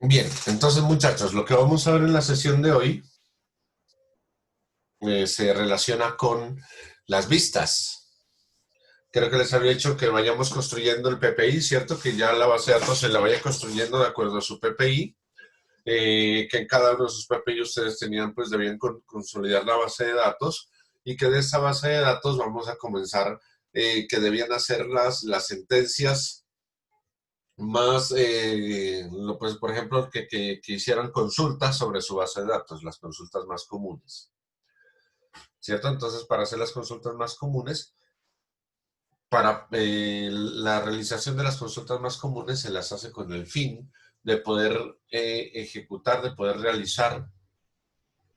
Bien, entonces muchachos, lo que vamos a ver en la sesión de hoy se relaciona con las vistas. Creo que les había dicho que vayamos construyendo el PPI, ¿cierto? Que ya la base de datos se la vaya construyendo de acuerdo a su PPI, que en cada uno de sus PPI ustedes tenían, pues debían consolidar la base de datos y que de esa base de datos vamos a comenzar, que debían hacer las sentencias más, pues, por ejemplo, que hicieran consultas sobre su base de datos, las consultas más comunes, ¿cierto? Entonces, para hacer las consultas más comunes, para la realización de las consultas más comunes se las hace con el fin de poder ejecutar, de poder realizar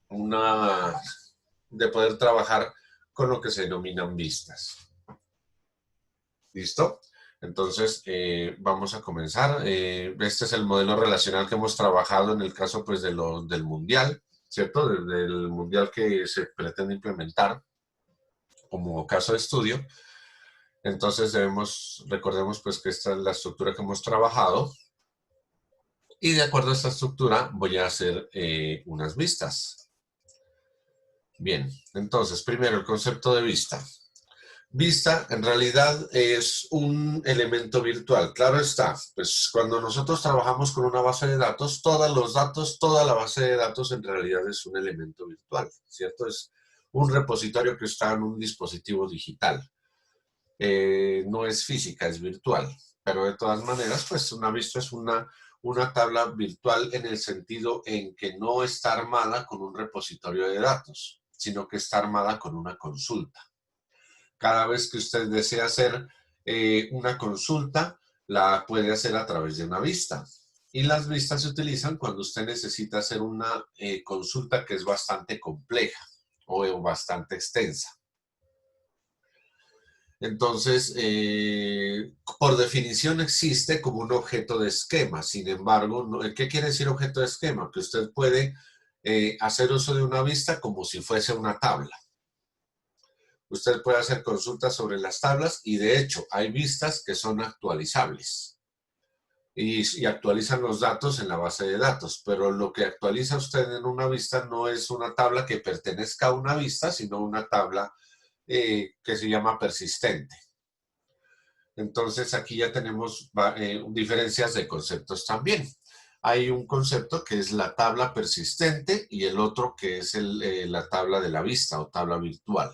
una, de poder trabajar con lo que se denominan vistas. ¿Listo? Entonces, vamos a comenzar. Este es el modelo relacional que hemos trabajado en el caso pues, del mundial, ¿cierto? Del mundial que se pretende implementar como caso de estudio. Entonces, recordemos pues que esta es la estructura que hemos trabajado y de acuerdo a esta estructura voy a hacer unas vistas. Bien, entonces, primero el concepto de vista. Vista en realidad es un elemento virtual. Claro está, pues cuando nosotros trabajamos con una base de datos, todos los datos, toda la base de datos en realidad es un elemento virtual, ¿cierto? Es un repositorio que está en un dispositivo digital. No es física, es virtual. Pero de todas maneras, pues una vista es una tabla virtual en el sentido en que no está armada con un repositorio de datos, sino que está armada con una consulta. Cada vez que usted desea hacer una consulta, la puede hacer a través de una vista. Y las vistas se utilizan cuando usted necesita hacer una consulta que es bastante compleja o bastante extensa. Entonces, por definición existe como un objeto de esquema. Sin embargo, ¿qué quiere decir objeto de esquema? Que usted puede hacer uso de una vista como si fuese una tabla. Usted puede hacer consultas sobre las tablas y de hecho hay vistas que son actualizables y actualizan los datos en la base de datos, pero lo que actualiza usted en una vista no es una tabla que pertenezca a una vista, sino una tabla que se llama persistente. Entonces aquí ya tenemos diferencias de conceptos también. Hay un concepto que es la tabla persistente y el otro que es la tabla de la vista o tabla virtual.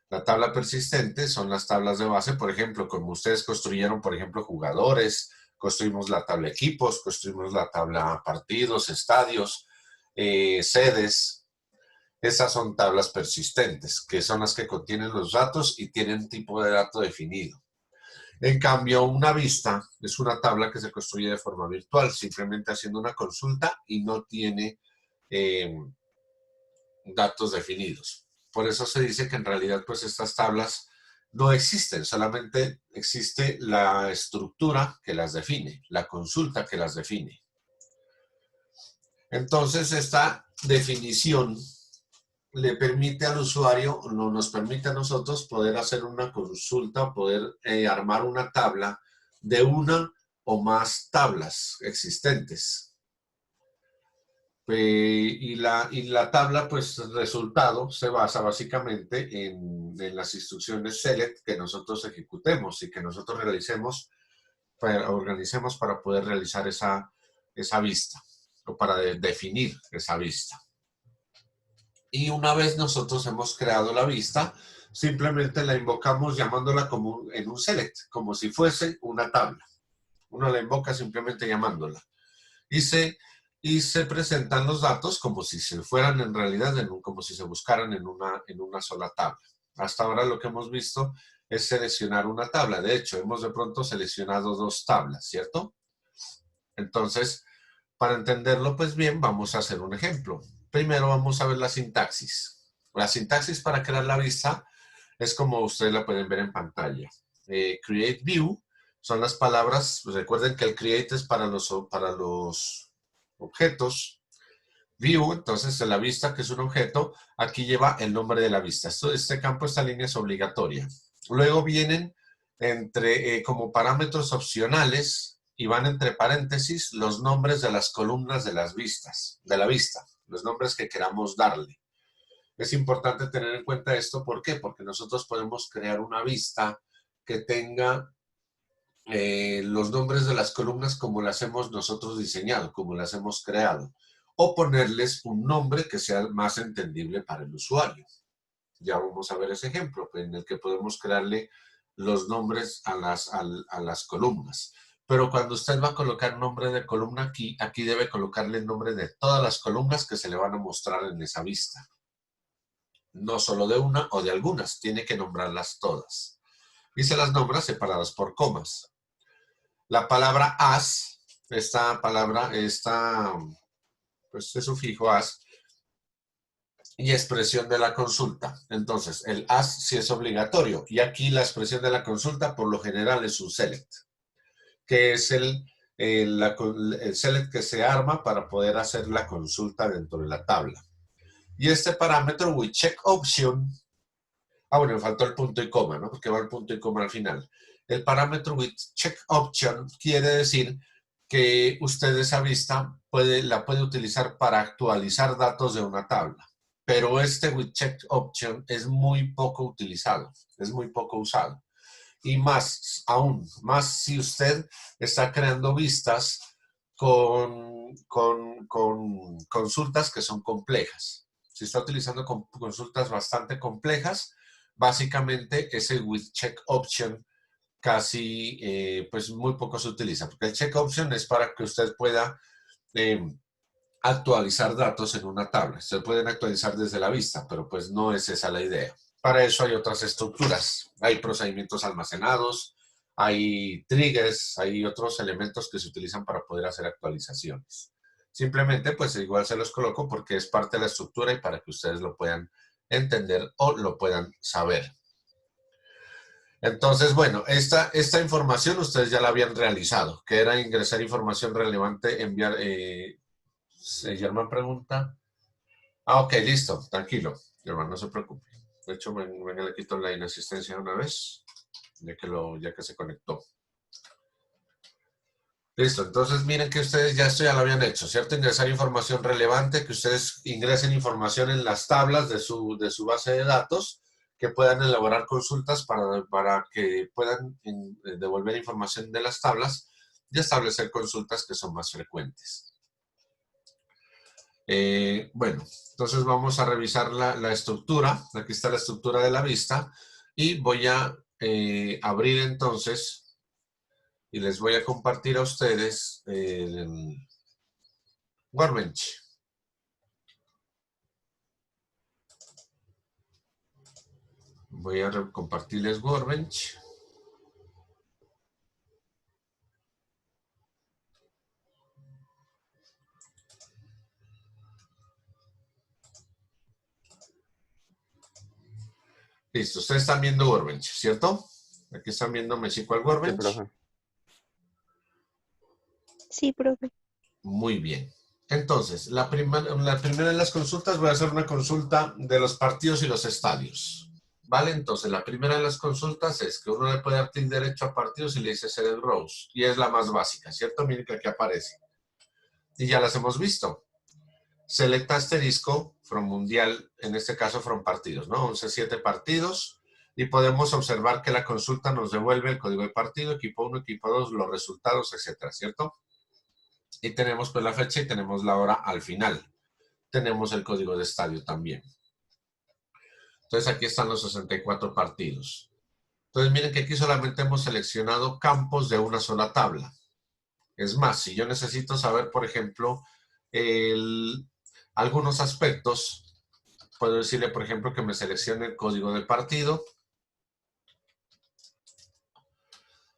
La tabla persistente son las tablas de base, por ejemplo, como ustedes construyeron, por ejemplo, jugadores, construimos la tabla equipos, construimos la tabla partidos, estadios, sedes. Esas son tablas persistentes, que son las que contienen los datos y tienen tipo de dato definido. En cambio, una vista es una tabla que se construye de forma virtual, simplemente haciendo una consulta y no tiene eh, datos definidos. Por eso se dice que en realidad pues estas tablas no existen, solamente existe la estructura que las define, la consulta que las define. Entonces esta definición le permite al usuario, nos permite a nosotros poder hacer una consulta, poder armar una tabla de una o más tablas existentes. Y la tabla, pues el resultado se basa básicamente en las instrucciones select que nosotros ejecutemos y que nosotros organicemos para poder realizar esa vista o para definir esa vista. Y una vez nosotros hemos creado la vista, simplemente la invocamos llamándola como en un select, como si fuese una tabla. Uno la invoca simplemente llamándola. Y se presentan los datos como si se fueran en realidad, como si se buscaran en una sola tabla. Hasta ahora lo que hemos visto es seleccionar una tabla. De hecho, hemos de pronto seleccionado dos tablas, ¿cierto? Entonces, para entenderlo pues bien, vamos a hacer un ejemplo. Primero vamos a ver la sintaxis. La sintaxis para crear la vista es como ustedes la pueden ver en pantalla. Create view son las palabras, pues recuerden que el create es para los objetos. View, entonces en la vista, que es un objeto, aquí lleva el nombre de la vista. Este campo, esta línea es obligatoria. Luego vienen como parámetros opcionales y van entre paréntesis los nombres de las columnas de las vistas, de la vista, los nombres que queramos darle. Es importante tener en cuenta esto, ¿por qué? Porque nosotros podemos crear una vista que tenga los nombres de las columnas como las hemos nosotros diseñado, como las hemos creado, o ponerles un nombre que sea más entendible para el usuario. Ya vamos a ver ese ejemplo en el que podemos crearle los nombres a las columnas. Pero cuando usted va a colocar nombre de columna aquí debe colocarle el nombre de todas las columnas que se le van a mostrar en esa vista. No solo de una o de algunas, tiene que nombrarlas todas. Y se las nombra separadas por comas. La palabra as, esta palabra, pues es sufijo as, y expresión de la consulta. Entonces, el as sí es obligatorio. Y aquí la expresión de la consulta por lo general es un select, que es el select que se arma para poder hacer la consulta dentro de la tabla. Y este parámetro with check option, bueno, me faltó el punto y coma, ¿no? Porque va el punto y coma al final. El parámetro with check option quiere decir que usted esa vista la puede utilizar para actualizar datos de una tabla. Pero este with check option es muy poco utilizado, es muy poco usado. Y más, aún más si usted está creando vistas con consultas que son complejas. Si está utilizando consultas bastante complejas, básicamente ese with check option casi, pues muy poco se utiliza, porque el check option es para que usted pueda actualizar datos en una tabla. Se pueden actualizar desde la vista, pero pues no es esa la idea. Para eso hay otras estructuras, hay procedimientos almacenados, hay triggers, hay otros elementos que se utilizan para poder hacer actualizaciones. Simplemente, pues igual se los coloco porque es parte de la estructura y para que ustedes lo puedan entender o lo puedan saber. Entonces, bueno, esta información ustedes ya la habían realizado, que era ingresar información relevante, enviar... Germán pregunta. Ok, listo, tranquilo, Germán, no se preocupe. De hecho, venga, le quito la inasistencia una vez, ya que se conectó. Listo, entonces miren que ustedes ya lo habían hecho, ¿cierto? Ingresar información relevante, que ustedes ingresen información en las tablas de su base de datos, que puedan elaborar consultas para que puedan devolver información de las tablas y establecer consultas que son más frecuentes. Bueno, entonces vamos a revisar la estructura. Aquí está la estructura de la vista y voy a abrir entonces y les voy a compartir a ustedes el Workbench. Voy a compartirles Workbench. Listo, ustedes están viendo Workbench, ¿cierto? Aquí están viendo MySQL Workbench. Sí, profe. Sí, profe. Muy bien. Entonces, la primera de las consultas voy a hacer una consulta de los partidos y los estadios. ¿Vale? Entonces, la primera de las consultas es que uno le puede dar clic derecho a partidos y le dice Select Rows. Y es la más básica, ¿cierto? Miren que aquí aparece. Y ya las hemos visto. Select asterisco from mundial, en este caso from partidos, ¿no? 11-7 partidos. Y podemos observar que la consulta nos devuelve el código de partido, equipo 1, equipo 2, los resultados, etcétera, ¿cierto? Y tenemos pues la fecha y tenemos la hora al final. Tenemos el código de estadio también. Entonces aquí están los 64 partidos. Entonces miren que aquí solamente hemos seleccionado campos de una sola tabla. Es más, si yo necesito saber, por ejemplo, algunos aspectos, puedo decirle, por ejemplo, que me seleccione el código del partido.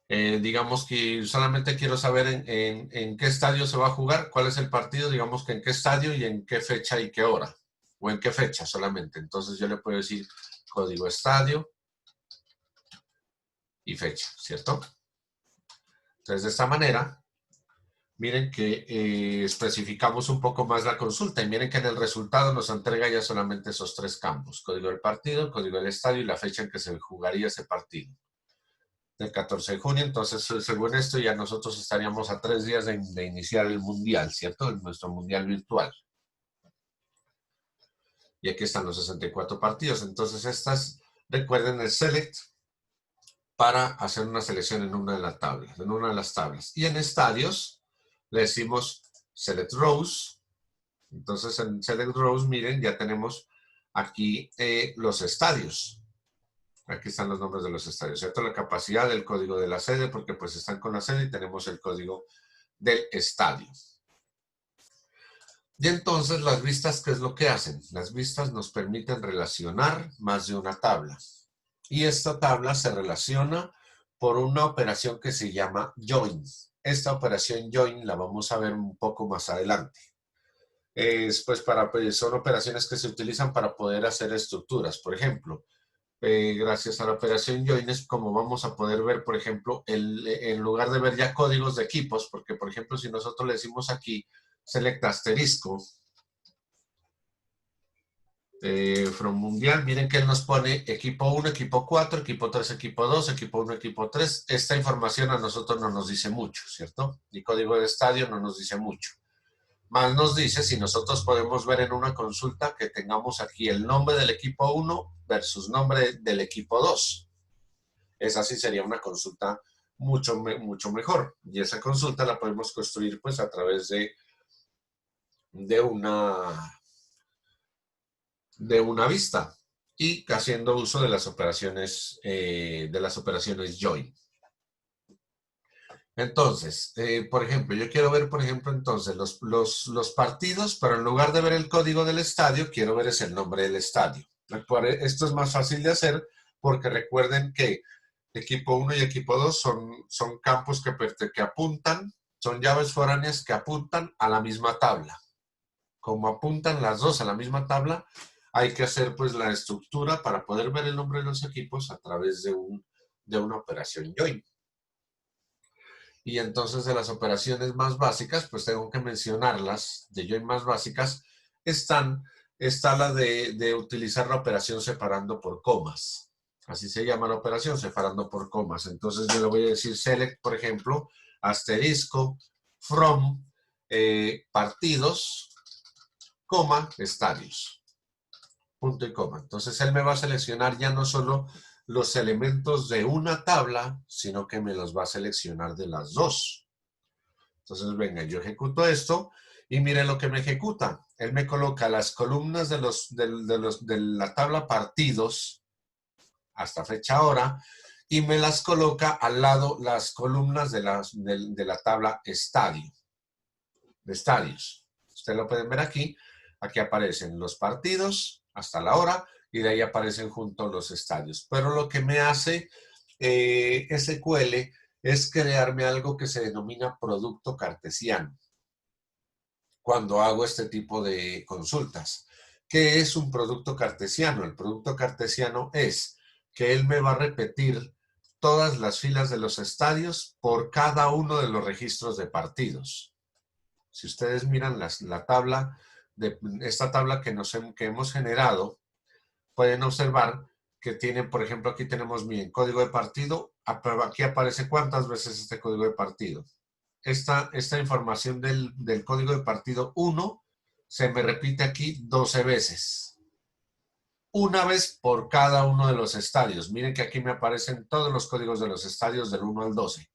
Digamos que solamente quiero saber en qué estadio se va a jugar, cuál es el partido, digamos que en qué estadio y en qué fecha y qué hora, o en qué fecha solamente. Entonces yo le puedo decir código estadio y fecha, ¿cierto? Entonces de esta manera, miren que especificamos un poco más la consulta y miren que en el resultado nos entrega ya solamente esos tres campos, código del partido, código del estadio y la fecha en que se jugaría ese partido. del 14 de junio. Entonces, según esto, ya nosotros estaríamos a 3 días de iniciar el mundial, ¿cierto? Nuestro mundial virtual. Y aquí están los 64 partidos. Entonces, recuerden el select para hacer una selección en una de las tablas. Y en estadios le decimos select rows. Entonces, en select rows, miren, ya tenemos aquí los estadios. Aquí están los nombres de los estadios, ¿cierto? La capacidad, el código de la sede, porque pues están con la sede y tenemos el código del estadio. Y entonces las vistas, ¿qué es lo que hacen? Las vistas nos permiten relacionar más de una tabla. Y esta tabla se relaciona por una operación que se llama join. Esta operación join la vamos a ver un poco más adelante. Son operaciones que se utilizan para poder hacer estructuras. Por ejemplo, gracias a la operación join es como vamos a poder ver, por ejemplo, en lugar de ver ya códigos de equipos, porque por ejemplo, si nosotros le decimos aquí select asterisco from mundial, miren que él nos pone equipo 1, equipo 4, equipo 3, equipo 2, equipo 1, equipo 3. Esta información a nosotros no nos dice mucho, ¿cierto? Y código de estadio no nos dice mucho. Más nos dice si nosotros podemos ver en una consulta que tengamos aquí el nombre del equipo 1 versus nombre del equipo 2. Esa sí sería una consulta mucho mejor. Y esa consulta la podemos construir pues a través de una vista y haciendo uso de las operaciones join. Entonces, por ejemplo, yo quiero ver, por ejemplo, entonces los partidos, pero en lugar de ver el código del estadio, quiero ver el nombre del estadio. Esto es más fácil de hacer porque recuerden que equipo 1 y equipo 2 son campos que apuntan, son llaves foráneas que apuntan a la misma tabla. Como apuntan las dos a la misma tabla, hay que hacer pues la estructura para poder ver el nombre de los equipos a través de una operación join. Y entonces de las operaciones más básicas, pues tengo que mencionarlas, de join más básicas, está la de utilizar la operación separando por comas. Así se llama la operación, separando por comas. Entonces yo le voy a decir select, por ejemplo, asterisco, from, partidos, coma, estadios. Punto y coma. Entonces él me va a seleccionar ya no solo los elementos de una tabla, sino que me los va a seleccionar de las dos. Entonces, venga, yo ejecuto esto y mire lo que me ejecuta. Él me coloca las columnas de la tabla partidos hasta fecha hora y me las coloca al lado las columnas de la tabla estadio, de estadios. Ustedes lo pueden ver aquí. Aquí aparecen los partidos hasta la hora y de ahí aparecen juntos los estadios. Pero lo que me hace SQL es crearme algo que se denomina producto cartesiano cuando hago este tipo de consultas. ¿Qué es un producto cartesiano? El producto cartesiano es que él me va a repetir todas las filas de los estadios por cada uno de los registros de partidos. Si ustedes miran esta tabla que hemos generado, pueden observar que tiene, por ejemplo, aquí tenemos mi código de partido, aquí aparece cuántas veces este código de partido. Esta información del código de partido 1 se me repite aquí 12 veces. Una vez por cada uno de los estadios. Miren que aquí me aparecen todos los códigos de los estadios del 1 al 12.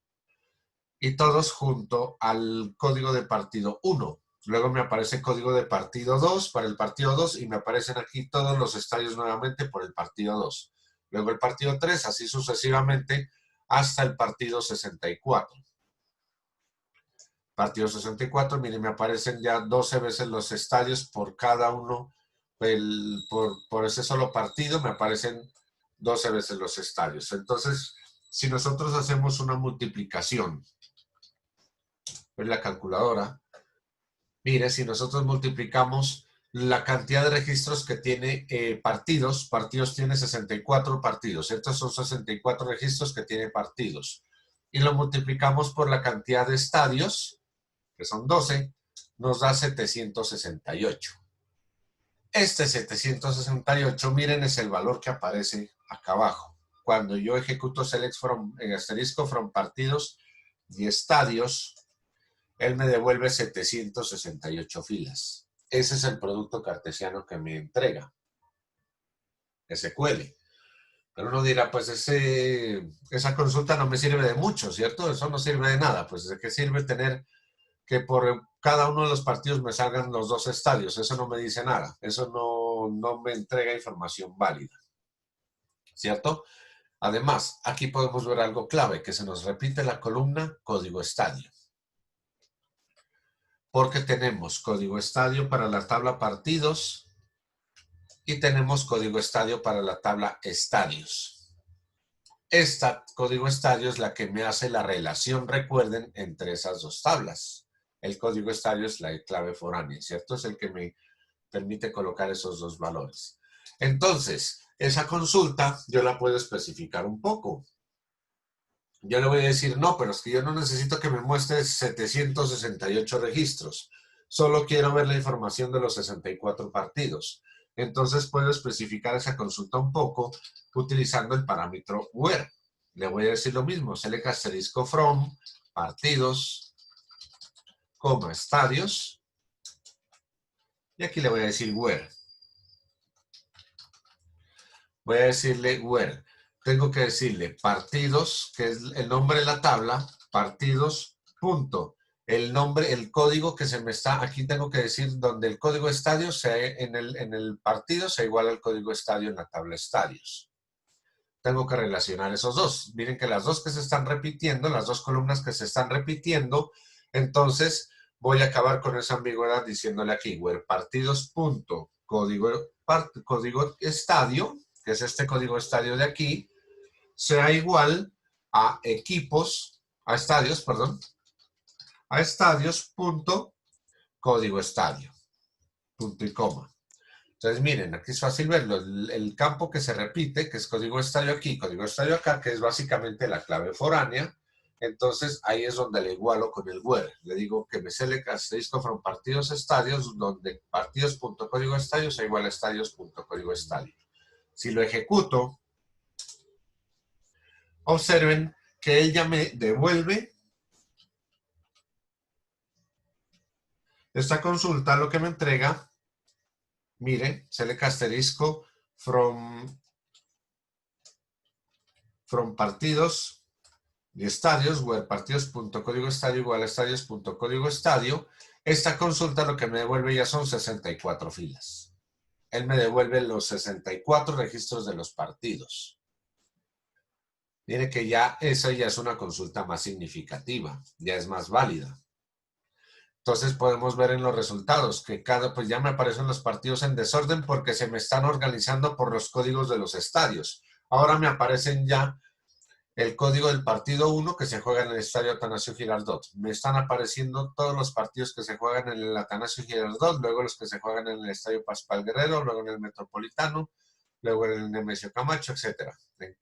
Y todos junto al código de partido 1. Luego me aparece código de partido 2 para el partido 2 y me aparecen aquí todos los estadios nuevamente por el partido 2. Luego el partido 3, así sucesivamente hasta el partido 64. Partido 64, miren, me aparecen ya 12 veces los estadios por cada uno, por ese solo partido me aparecen 12 veces los estadios. Entonces, si nosotros hacemos una multiplicación, en la calculadora, mire, si nosotros multiplicamos la cantidad de registros que tiene partidos tiene 64 partidos. Estos son 64 registros que tiene partidos. Y lo multiplicamos por la cantidad de estadios, que son 12, nos da 768. Este 768, miren, es el valor que aparece acá abajo. cuando yo ejecuto select from, asterisco from partidos y estadios, él me devuelve 768 filas. Ese es el producto cartesiano que me entrega SQL. Pero uno dirá, pues esa consulta no me sirve de mucho, ¿cierto? Eso no sirve de nada. Pues ¿de qué sirve tener que por cada uno de los partidos me salgan los dos estadios? Eso no me dice nada. Eso no me entrega información válida, ¿cierto? Además, aquí podemos ver algo clave, que se nos repite la columna código estadio. Porque tenemos código estadio para la tabla partidos y tenemos código estadio para la tabla estadios. Esta código estadio es la que me hace la relación, recuerden, entre esas dos tablas. El código estadio es la clave foránea, ¿cierto? Es el que me permite colocar esos dos valores. Entonces, esa consulta yo la puedo especificar un poco. Yo le voy a decir, no, pero es que yo no necesito que me muestre 768 registros. Solo quiero ver la información de los 64 partidos. Entonces puedo especificar esa consulta un poco utilizando el parámetro where. Le voy a decir lo mismo, select asterisco from, partidos, coma, estadios. Y aquí le voy a decir where. Voy a decirle where. Tengo que decirle partidos, que es el nombre de la tabla, partidos, punto. El nombre, el código que se me está, aquí tengo que decir donde el código estadio sea en el partido sea igual al código estadio en la tabla estadios. Tengo que relacionar esos dos. Miren que las dos que se están repitiendo, las dos columnas que se están repitiendo, entonces voy a acabar con esa ambigüedad diciéndole aquí, where partidos, punto, código estadio, que es este código estadio de aquí, sea igual a equipos, a estadios, perdón, a estadios, punto, código estadio, punto y coma. Entonces, miren, aquí es fácil verlo. El campo que se repite, que es código estadio aquí, código estadio acá, que es básicamente la clave foránea. Entonces, ahí es donde le igualo con el where. Le digo que me select asterisco from partidos estadios, donde partidos.código estadio sea igual a estadios.código estadio. Si lo ejecuto, observen que él ya me devuelve esta consulta, lo que me entrega. Miren, select asterisco from partidos y estadios, where partidos.código estadio igual a estadios.código estadio. Esta consulta lo que me devuelve ya son 64 filas. Él me devuelve los 64 registros de los partidos. Mire que ya esa ya es una consulta más significativa, ya es más válida. Entonces podemos ver en los resultados que pues ya me aparecen los partidos en desorden porque se me están organizando por los códigos de los estadios. Ahora me aparecen ya el código del partido 1 que se juega en el estadio Atanasio Girardot. Me están apareciendo todos los partidos que se juegan en el Atanasio Girardot, luego los que se juegan en el estadio Pascual Guerrero, luego en el Metropolitano, luego en el Nemesio Camacho, etc.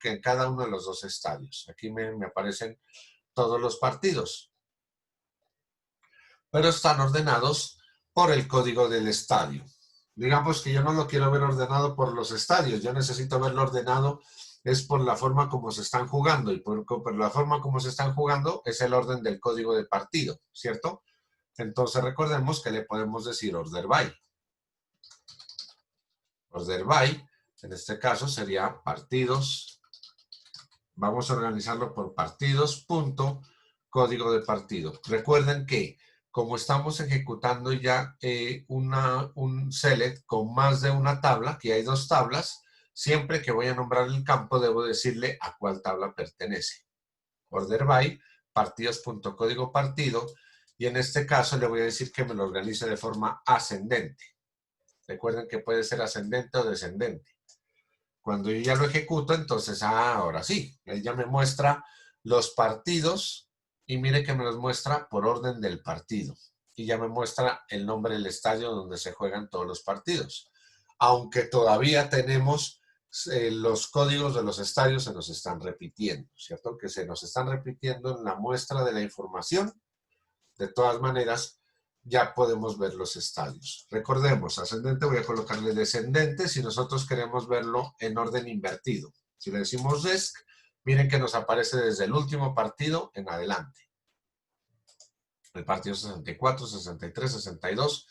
En cada uno de los dos estadios. Aquí me aparecen todos los partidos, pero están ordenados por el código del estadio. Digamos que yo no lo quiero ver ordenado por los estadios, yo necesito verlo ordenado es por la forma como se están jugando, y por la forma como se están jugando es el orden del código de partido, ¿cierto? Entonces recordemos que le podemos decir order by. Order by, en este caso sería partidos, vamos a organizarlo por partidos, punto, código de partido. Recuerden que como estamos ejecutando ya un select con más de una tabla, que hay dos tablas, siempre que voy a nombrar el campo debo decirle a cuál tabla pertenece. Order by, partidos.código partido, y en este caso le voy a decir que me lo organice de forma ascendente. Recuerden que puede ser ascendente o descendente. Cuando yo ya lo ejecuto, entonces ahora sí, él ya me muestra los partidos y mire que me los muestra por orden del partido. Y ya me muestra el nombre del estadio donde se juegan todos los partidos. Aunque todavía tenemos los códigos de los estadios se nos están repitiendo, ¿cierto? Que se nos están repitiendo en la muestra de la información. De todas maneras, ya podemos ver los estadios. Recordemos, ascendente voy a colocarle descendente si nosotros queremos verlo en orden invertido. Si le decimos desk, miren que nos aparece desde el último partido en adelante. El partido 64, 63, 62.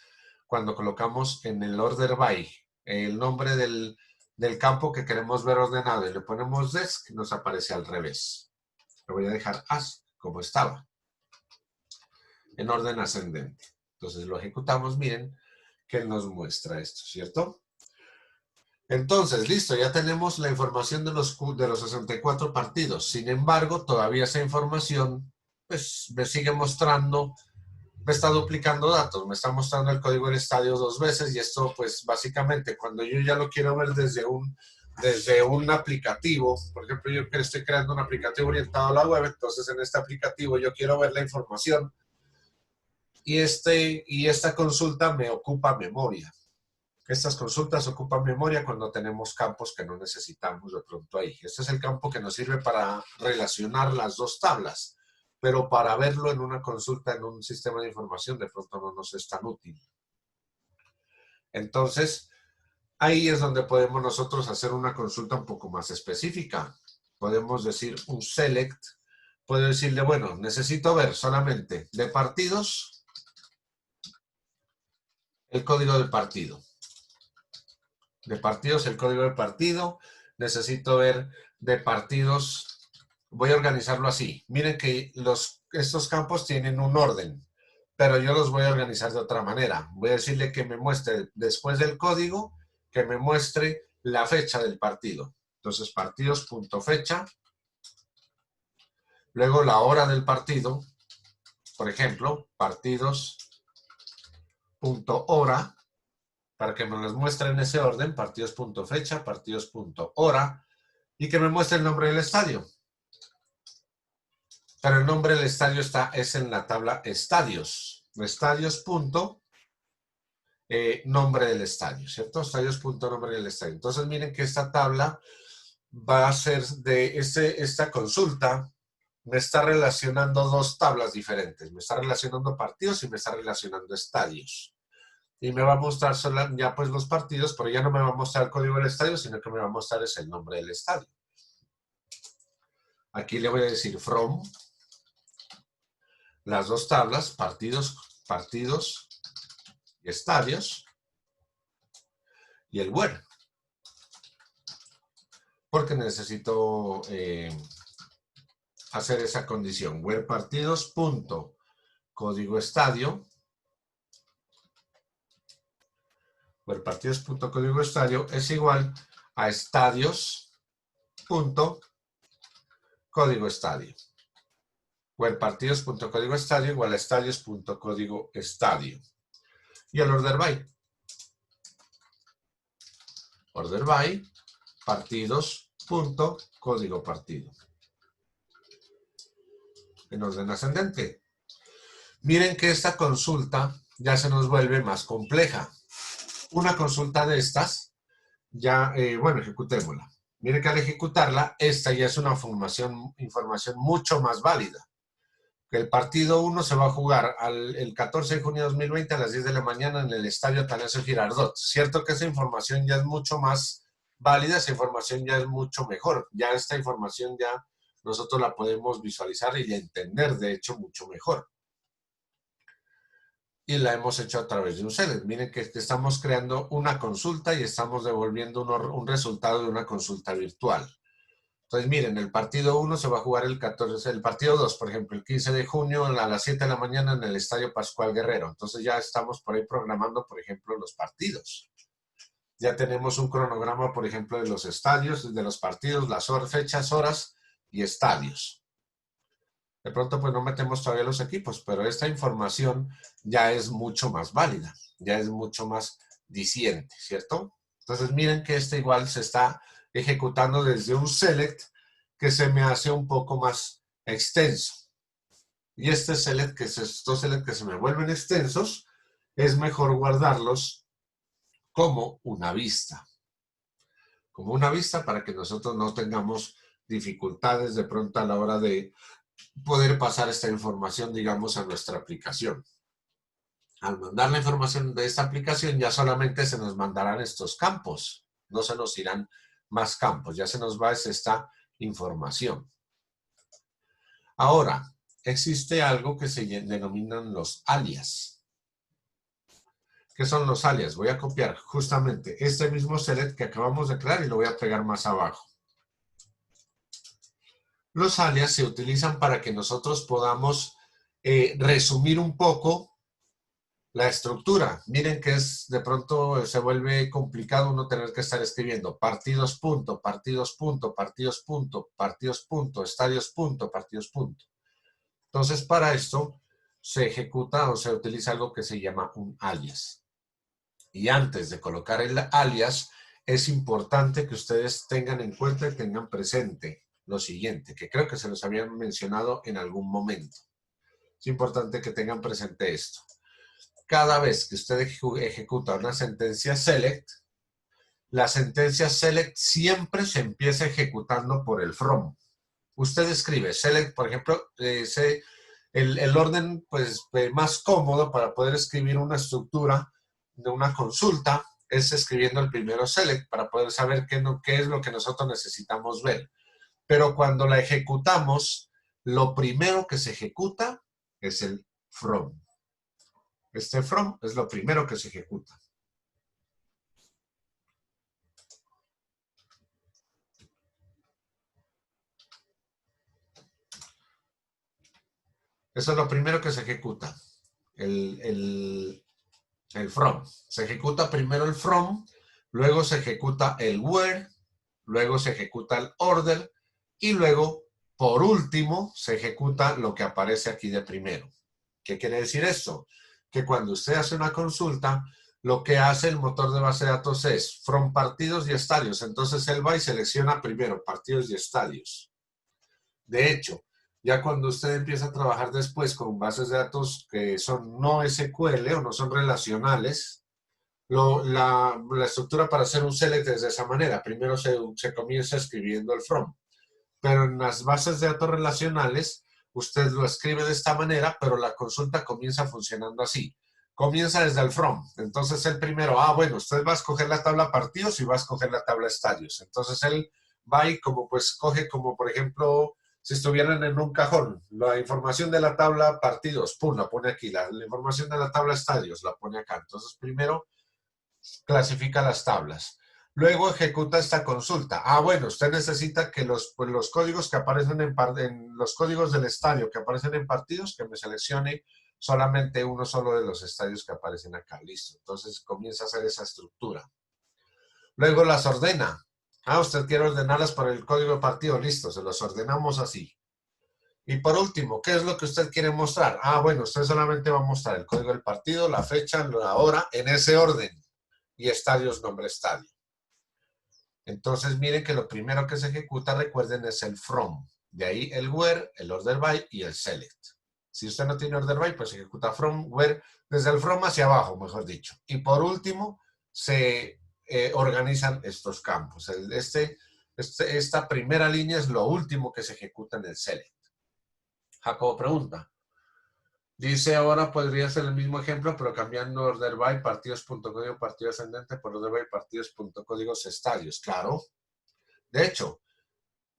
Cuando colocamos en el order by el nombre del campo que queremos ver ordenado y le ponemos desk, nos aparece al revés. Lo voy a dejar as como estaba, en orden ascendente. Entonces lo ejecutamos, miren que nos muestra esto, ¿cierto? Entonces, listo, ya tenemos la información de los 64 partidos. Sin embargo, todavía esa información pues, me sigue mostrando, me está duplicando datos, me está mostrando el código del estadio 2 veces y esto pues básicamente cuando yo ya lo quiero ver desde un aplicativo, por ejemplo yo estoy creando un aplicativo orientado a la web, entonces en este aplicativo yo quiero ver la información y esta consulta me ocupa memoria. Estas consultas ocupan memoria cuando tenemos campos que no necesitamos de pronto ahí. Este es el campo que nos sirve para relacionar las dos tablas, pero para verlo en una consulta en un sistema de información de pronto no nos es tan útil. Entonces, ahí es donde podemos nosotros hacer una consulta un poco más específica. Podemos decir un select, puedo decirle, bueno, necesito ver solamente de partidos el código del partido. De partidos, el código del partido. Necesito ver de partidos. Voy a organizarlo así. Miren que estos campos tienen un orden, pero yo los voy a organizar de otra manera. Voy a decirle que me muestre, después del código, que me muestre la fecha del partido. Entonces, partidos.fecha. Luego, la hora del partido. Por ejemplo, partidos.hora. Para que me los muestre en ese orden, partidos.fecha, partidos.hora, y que me muestre el nombre del estadio. Pero el nombre del estadio es en la tabla estadios. Estadios. Nombre del estadio, ¿cierto? Estadios. Nombre del estadio. Entonces miren que esta tabla va a ser de esta consulta, me está relacionando dos tablas diferentes. Me está relacionando partidos y me está relacionando estadios. Y me va a mostrar ya pues los partidos, pero ya no me va a mostrar el código del estadio, sino que me va a mostrar es el nombre del estadio. Aquí le voy a decir from, las dos tablas, partidos y estadios, y el where. Porque necesito hacer esa condición. Where partidos punto código estadio. Where partidos punto código estadio es igual a estadios punto código estadio. Where partidos punto código estadio igual a estadios punto código estadio. Y el order by. Order by partidos punto código partido. En orden ascendente. Miren que esta consulta ya se nos vuelve más compleja. Una consulta de estas, ya, bueno, ejecutémosla. Miren que al ejecutarla, esta ya es una información mucho más válida. El partido 1 se va a jugar el 14 de junio de 2020 a las 10 de la mañana en el estadio Atanasio Girardot. Cierto que esa información ya es mucho más válida, esa información ya es mucho mejor. Ya esta información ya nosotros la podemos visualizar y entender, de hecho, mucho mejor. Y la hemos hecho a través de un select. Miren que estamos creando una consulta y estamos devolviendo un resultado de una consulta virtual. Entonces, miren, el partido 1 se va a jugar el 14, el partido 2, por ejemplo, el 15 de junio a las 7 de la mañana en el Estadio Pascual Guerrero. Entonces ya estamos por ahí programando, por ejemplo, los partidos. Ya tenemos un cronograma, por ejemplo, de los estadios, de los partidos, las fechas, horas y estadios. De pronto, pues no metemos todavía los equipos, pero esta información ya es mucho más válida, ya es mucho más diciente, ¿cierto? Entonces, miren que este igual se está ejecutando desde un select que se me hace un poco más extenso. Y estos select que se me vuelven extensos, es mejor guardarlos como una vista. Como una vista para que nosotros no tengamos dificultades de pronto a la hora de poder pasar esta información, digamos, a nuestra aplicación. Al mandar la información de esta aplicación, ya solamente se nos mandarán estos campos, no se nos irán más campos. Ya se nos va esta información. Ahora, existe algo que se denominan los alias. ¿Qué son los alias? Voy a copiar justamente este mismo select que acabamos de crear y lo voy a pegar más abajo. Los alias se utilizan para que nosotros podamos resumir un poco la estructura. Miren que de pronto se vuelve complicado uno tener que estar escribiendo partidos punto, partidos punto, partidos punto, partidos punto, estadios punto, partidos punto. Entonces, para esto se ejecuta o se utiliza algo que se llama un alias. Y antes de colocar el alias, es importante que ustedes tengan en cuenta y tengan presente lo siguiente, que creo que se los habían mencionado en algún momento. Es importante que tengan presente esto. Cada vez que usted ejecuta una sentencia select, la sentencia select siempre se empieza ejecutando por el from. Usted escribe select, por ejemplo, el orden pues, más cómodo para poder escribir una estructura de una consulta es escribiendo el primero select para poder saber qué es lo que nosotros necesitamos ver. Pero cuando la ejecutamos, lo primero que se ejecuta es el from. Este from es lo primero que se ejecuta. Eso es lo primero que se ejecuta. El from. Se ejecuta primero el from, luego se ejecuta el where, luego se ejecuta el order y luego, por último, se ejecuta lo que aparece aquí de primero. ¿Qué quiere decir esto? Que cuando usted hace una consulta, lo que hace el motor de base de datos es from partidos y estadios. Entonces él va y selecciona primero partidos y estadios. De hecho, ya cuando usted empieza a trabajar después con bases de datos que son no SQL o no son relacionales, la estructura para hacer un select es de esa manera. Primero se comienza escribiendo el from. Pero en las bases de datos relacionales, usted lo escribe de esta manera, pero la consulta comienza funcionando así. Comienza desde el from. Entonces, él primero, bueno, usted va a escoger la tabla partidos y va a escoger la tabla estadios. Entonces, él va y como pues coge como, por ejemplo, si estuvieran en un cajón, la información de la tabla partidos, pum, la pone aquí. La información de la tabla estadios la pone acá. Entonces, primero clasifica las tablas. Luego ejecuta esta consulta. Bueno, usted necesita que los códigos que aparecen en los códigos del estadio que aparecen en partidos, que me seleccione solamente uno solo de los estadios que aparecen acá. Listo. Entonces comienza a hacer esa estructura. Luego las ordena. Usted quiere ordenarlas por el código de partido. Listo, se los ordenamos así. Y por último, ¿qué es lo que usted quiere mostrar? Bueno, usted solamente va a mostrar el código del partido, la fecha, la hora, en ese orden. Y estadios, nombre estadio. Entonces, miren que lo primero que se ejecuta, recuerden, es el from. De ahí el where, el order by y el select. Si usted no tiene order by, pues se ejecuta from, where, desde el from hacia abajo, mejor dicho. Y por último, se organizan estos campos. Esta primera línea es lo último que se ejecuta en el select. Jacobo pregunta. Dice ahora podría ser el mismo ejemplo, pero cambiando order by partidos.código partido ascendente por order by partidos.códigos estadios. Claro. De hecho,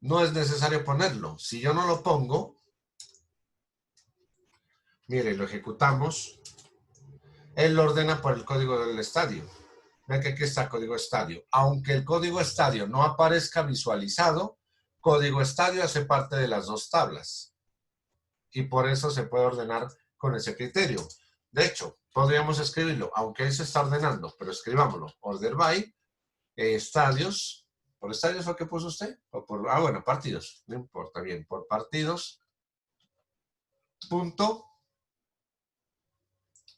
no es necesario ponerlo. Si yo no lo pongo, mire, lo ejecutamos, él lo ordena por el código del estadio. Ve que aquí está el código estadio. Aunque el código estadio no aparezca visualizado, código estadio hace parte de las dos tablas. Y por eso se puede ordenar con ese criterio. De hecho, podríamos escribirlo, aunque él se está ordenando, pero escribámoslo. Order by, estadios. ¿Por estadios fue que puso usted? O por, bueno, partidos. No importa, bien. Por partidos. Punto.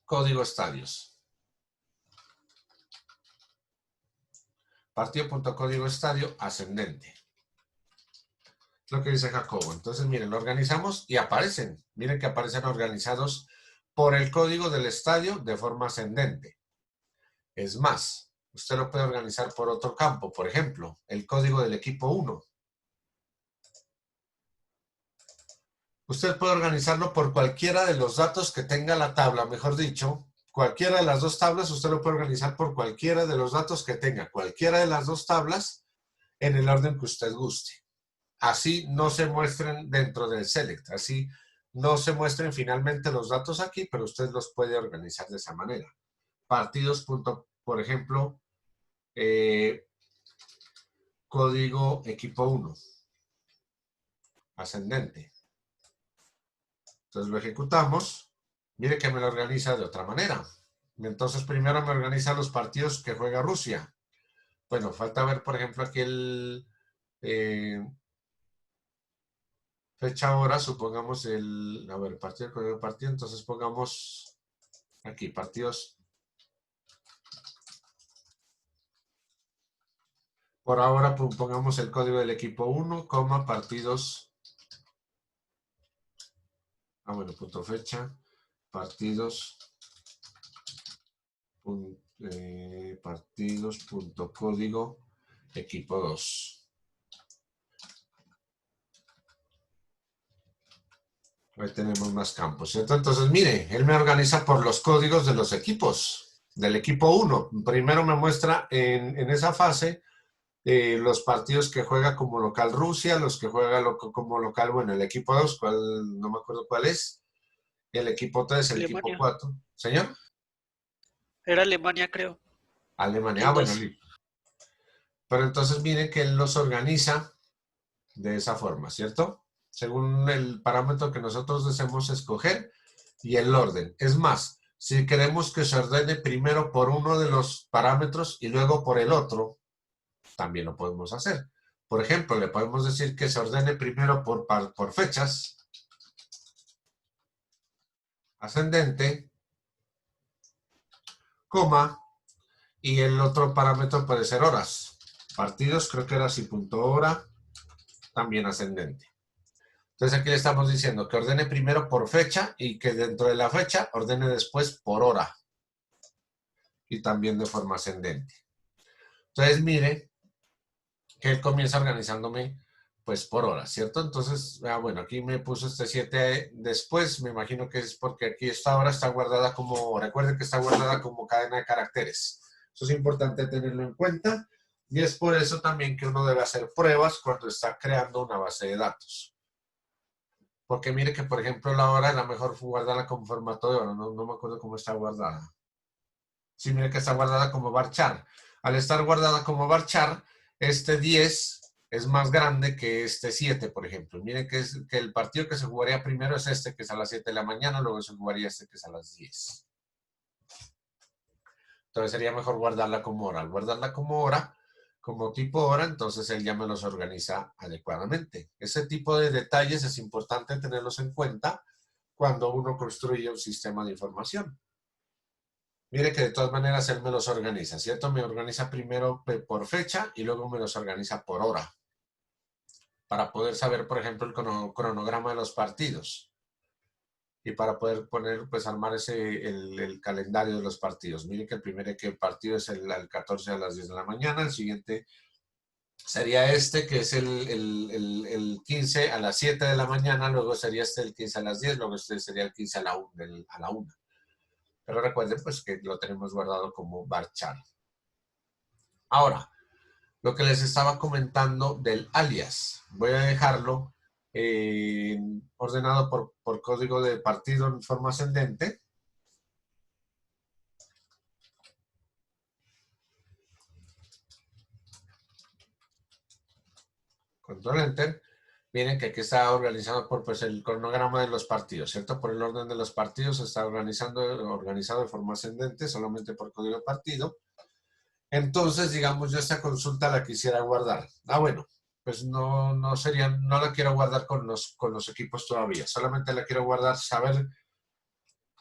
Código estadios. Partido.código estadio ascendente. Es lo que dice Jacobo. Entonces, miren, lo organizamos y aparecen. Miren que aparecen organizados por el código del estadio de forma ascendente. Es más, usted lo puede organizar por otro campo. Por ejemplo, el código del equipo 1. Usted puede organizarlo por cualquiera de los datos que tenga la tabla, mejor dicho. Cualquiera de las dos tablas, usted lo puede organizar por cualquiera de los datos que tenga. Cualquiera de las dos tablas en el orden que usted guste. Así no se muestren dentro del select, así no se muestren finalmente los datos aquí, pero usted los puede organizar de esa manera. Partidos, por ejemplo, código equipo 1, ascendente. Entonces lo ejecutamos. Mire que me lo organiza de otra manera. Entonces primero me organiza los partidos que juega Rusia. Bueno, falta ver, por ejemplo, aquí el fecha ahora, supongamos a ver, partido, código de partido, entonces pongamos aquí, partidos. Por ahora pongamos el código del equipo 1, partidos. Bueno, punto fecha, partidos, punto código, equipo 2. Ahí tenemos más campos, ¿cierto? Entonces, mire, él me organiza por los códigos de los equipos, del equipo 1. Primero me muestra en esa fase los partidos que juega como local Rusia, los que juega como local, bueno, el equipo 2, no me acuerdo cuál es, el equipo 3, el equipo Alemania. 4. ¿Señor? Era Alemania, creo. Alemania, El bueno, 2. pero entonces mire que él los organiza de esa forma, ¿cierto? Según el parámetro que nosotros deseemos escoger y el orden. Es más, si queremos que se ordene primero por uno de los parámetros y luego por el otro, también lo podemos hacer. Por ejemplo, le podemos decir que se ordene primero por fechas, ascendente, coma, y el otro parámetro puede ser horas. Partidos, creo que era así, punto hora, también ascendente. Entonces aquí le estamos diciendo que ordene primero por fecha y que dentro de la fecha ordene después por hora. Y también de forma ascendente. Entonces mire que él comienza organizándome pues por hora, ¿cierto? Entonces, bueno, aquí me puso este 7 después, me imagino que es porque aquí esta hora está guardada como, recuerden que está guardada como cadena de caracteres. Eso es importante tenerlo en cuenta y es por eso también que uno debe hacer pruebas cuando está creando una base de datos. Porque mire que, por ejemplo, la hora era mejor guardarla como formato de hora, no me acuerdo cómo está guardada. Sí, mire que está guardada como varchar. Al estar guardada como varchar, este 10 es más grande que este 7, por ejemplo. Miren que el partido que se jugaría primero es este, que es a las 7 de la mañana, luego se jugaría este, que es a las 10. Entonces sería mejor guardarla como hora. Al guardarla como hora, como tipo hora, entonces él ya me los organiza adecuadamente. Ese tipo de detalles es importante tenerlos en cuenta cuando uno construye un sistema de información. Mire que de todas maneras él me los organiza, ¿cierto? Me organiza primero por fecha y luego me los organiza por hora. Para poder saber, por ejemplo, el cronograma de los partidos. Y para poder poner, pues armar el calendario de los partidos. Mire que el primer partido es el 14 a las 10 de la mañana, el siguiente sería este, que es el 15 a las 7 de la mañana, luego sería este el 15 a las 10, luego este sería el 15 a la 1. Pero recuerden pues que lo tenemos guardado como varchar. Ahora, lo que les estaba comentando del alias, voy a dejarlo ordenado por código de partido en forma ascendente. Control Enter. Miren que aquí está organizado por pues, el cronograma de los partidos, ¿cierto? Por el orden de los partidos está organizado de forma ascendente, solamente por código de partido. Entonces, digamos, yo esta consulta la quisiera guardar. Bueno, pues no la quiero guardar con los equipos todavía. Solamente la quiero guardar, saber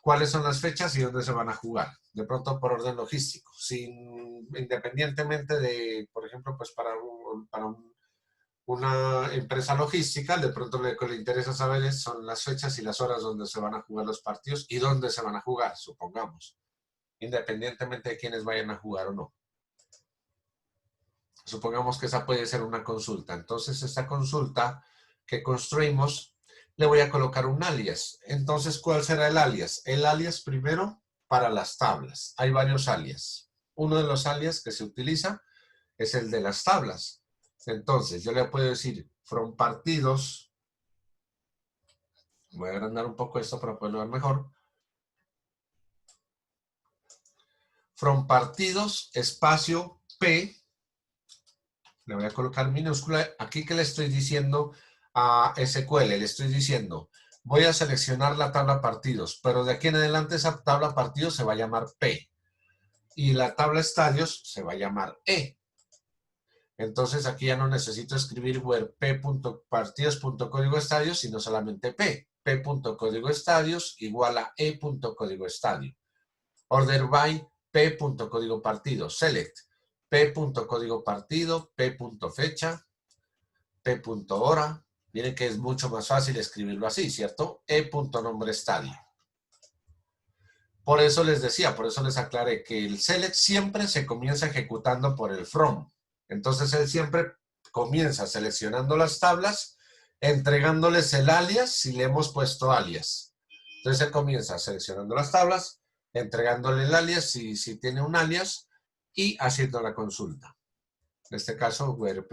cuáles son las fechas y dónde se van a jugar. De pronto por orden logístico, independientemente de, por ejemplo, pues para una empresa logística, de pronto lo que le interesa saber son las fechas y las horas donde se van a jugar los partidos y dónde se van a jugar, supongamos, independientemente de quiénes vayan a jugar o no. Supongamos que esa puede ser una consulta. Entonces, esta consulta que construimos, le voy a colocar un alias. Entonces, ¿cuál será el alias? El alias primero para las tablas. Hay varios alias. Uno de los alias que se utiliza es el de las tablas. Entonces, yo le puedo decir from partidos, voy a agrandar un poco esto para poderlo ver mejor, from partidos, espacio P, le voy a colocar minúscula, aquí que le estoy diciendo a SQL, le estoy diciendo, voy a seleccionar la tabla partidos, pero de aquí en adelante esa tabla partidos se va a llamar P, y la tabla estadios se va a llamar E. Entonces aquí ya no necesito escribir where p.partidos.código estadios, sino solamente p. p.código estadios igual a e.código estadio. Order by p.código partido. Select p.código partido, p.fecha, p.hora. Miren que es mucho más fácil escribirlo así, ¿cierto? e.nombre estadio. Por eso les decía, por eso les aclaré que el select siempre se comienza ejecutando por el from. Entonces él siempre comienza seleccionando las tablas, entregándoles el alias si le hemos puesto alias. Entonces él comienza seleccionando las tablas, entregándole el alias si tiene un alias y haciendo la consulta. En este caso, WRP.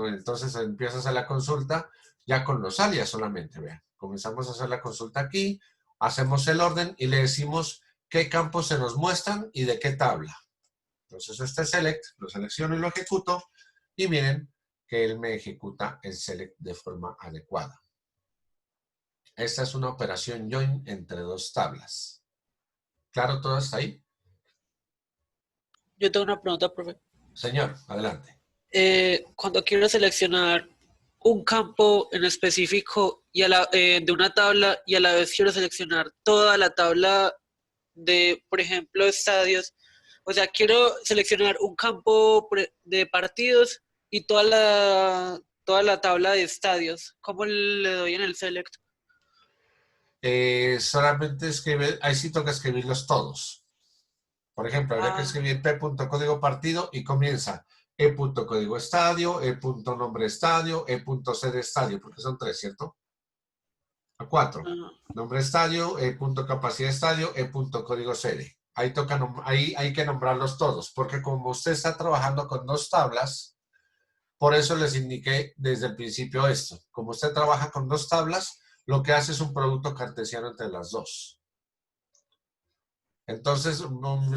Entonces empieza a hacer la consulta ya con los alias solamente. Vean, comenzamos a hacer la consulta aquí, hacemos el orden y le decimos qué campos se nos muestran y de qué tabla. Entonces este select, lo selecciono y lo ejecuto y miren que él me ejecuta el select de forma adecuada. Esta es una operación join entre dos tablas. ¿Claro todo está ahí? Yo tengo una pregunta, profe. Señor, adelante. Cuando quiero seleccionar un campo en específico y de una tabla y a la vez quiero seleccionar toda la tabla de, por ejemplo, estadios. O sea, quiero seleccionar un campo de partidos y toda la tabla de estadios. ¿Cómo le doy en el select? Solamente escribe, ahí sí toca escribirlos todos. Por ejemplo, habría que Ah, escribir p.código partido y comienza e.código estadio, e.nombre estadio, e.sede estadio, porque son tres, ¿cierto? A cuatro. ah, Nombre estadio, e.capacidad estadio, e.código sede. Ahí toca, ahí hay que nombrarlos todos, porque como usted está trabajando con dos tablas, por eso les indiqué desde el principio esto. Como usted trabaja con dos tablas, lo que hace es un producto cartesiano entre las dos. Entonces,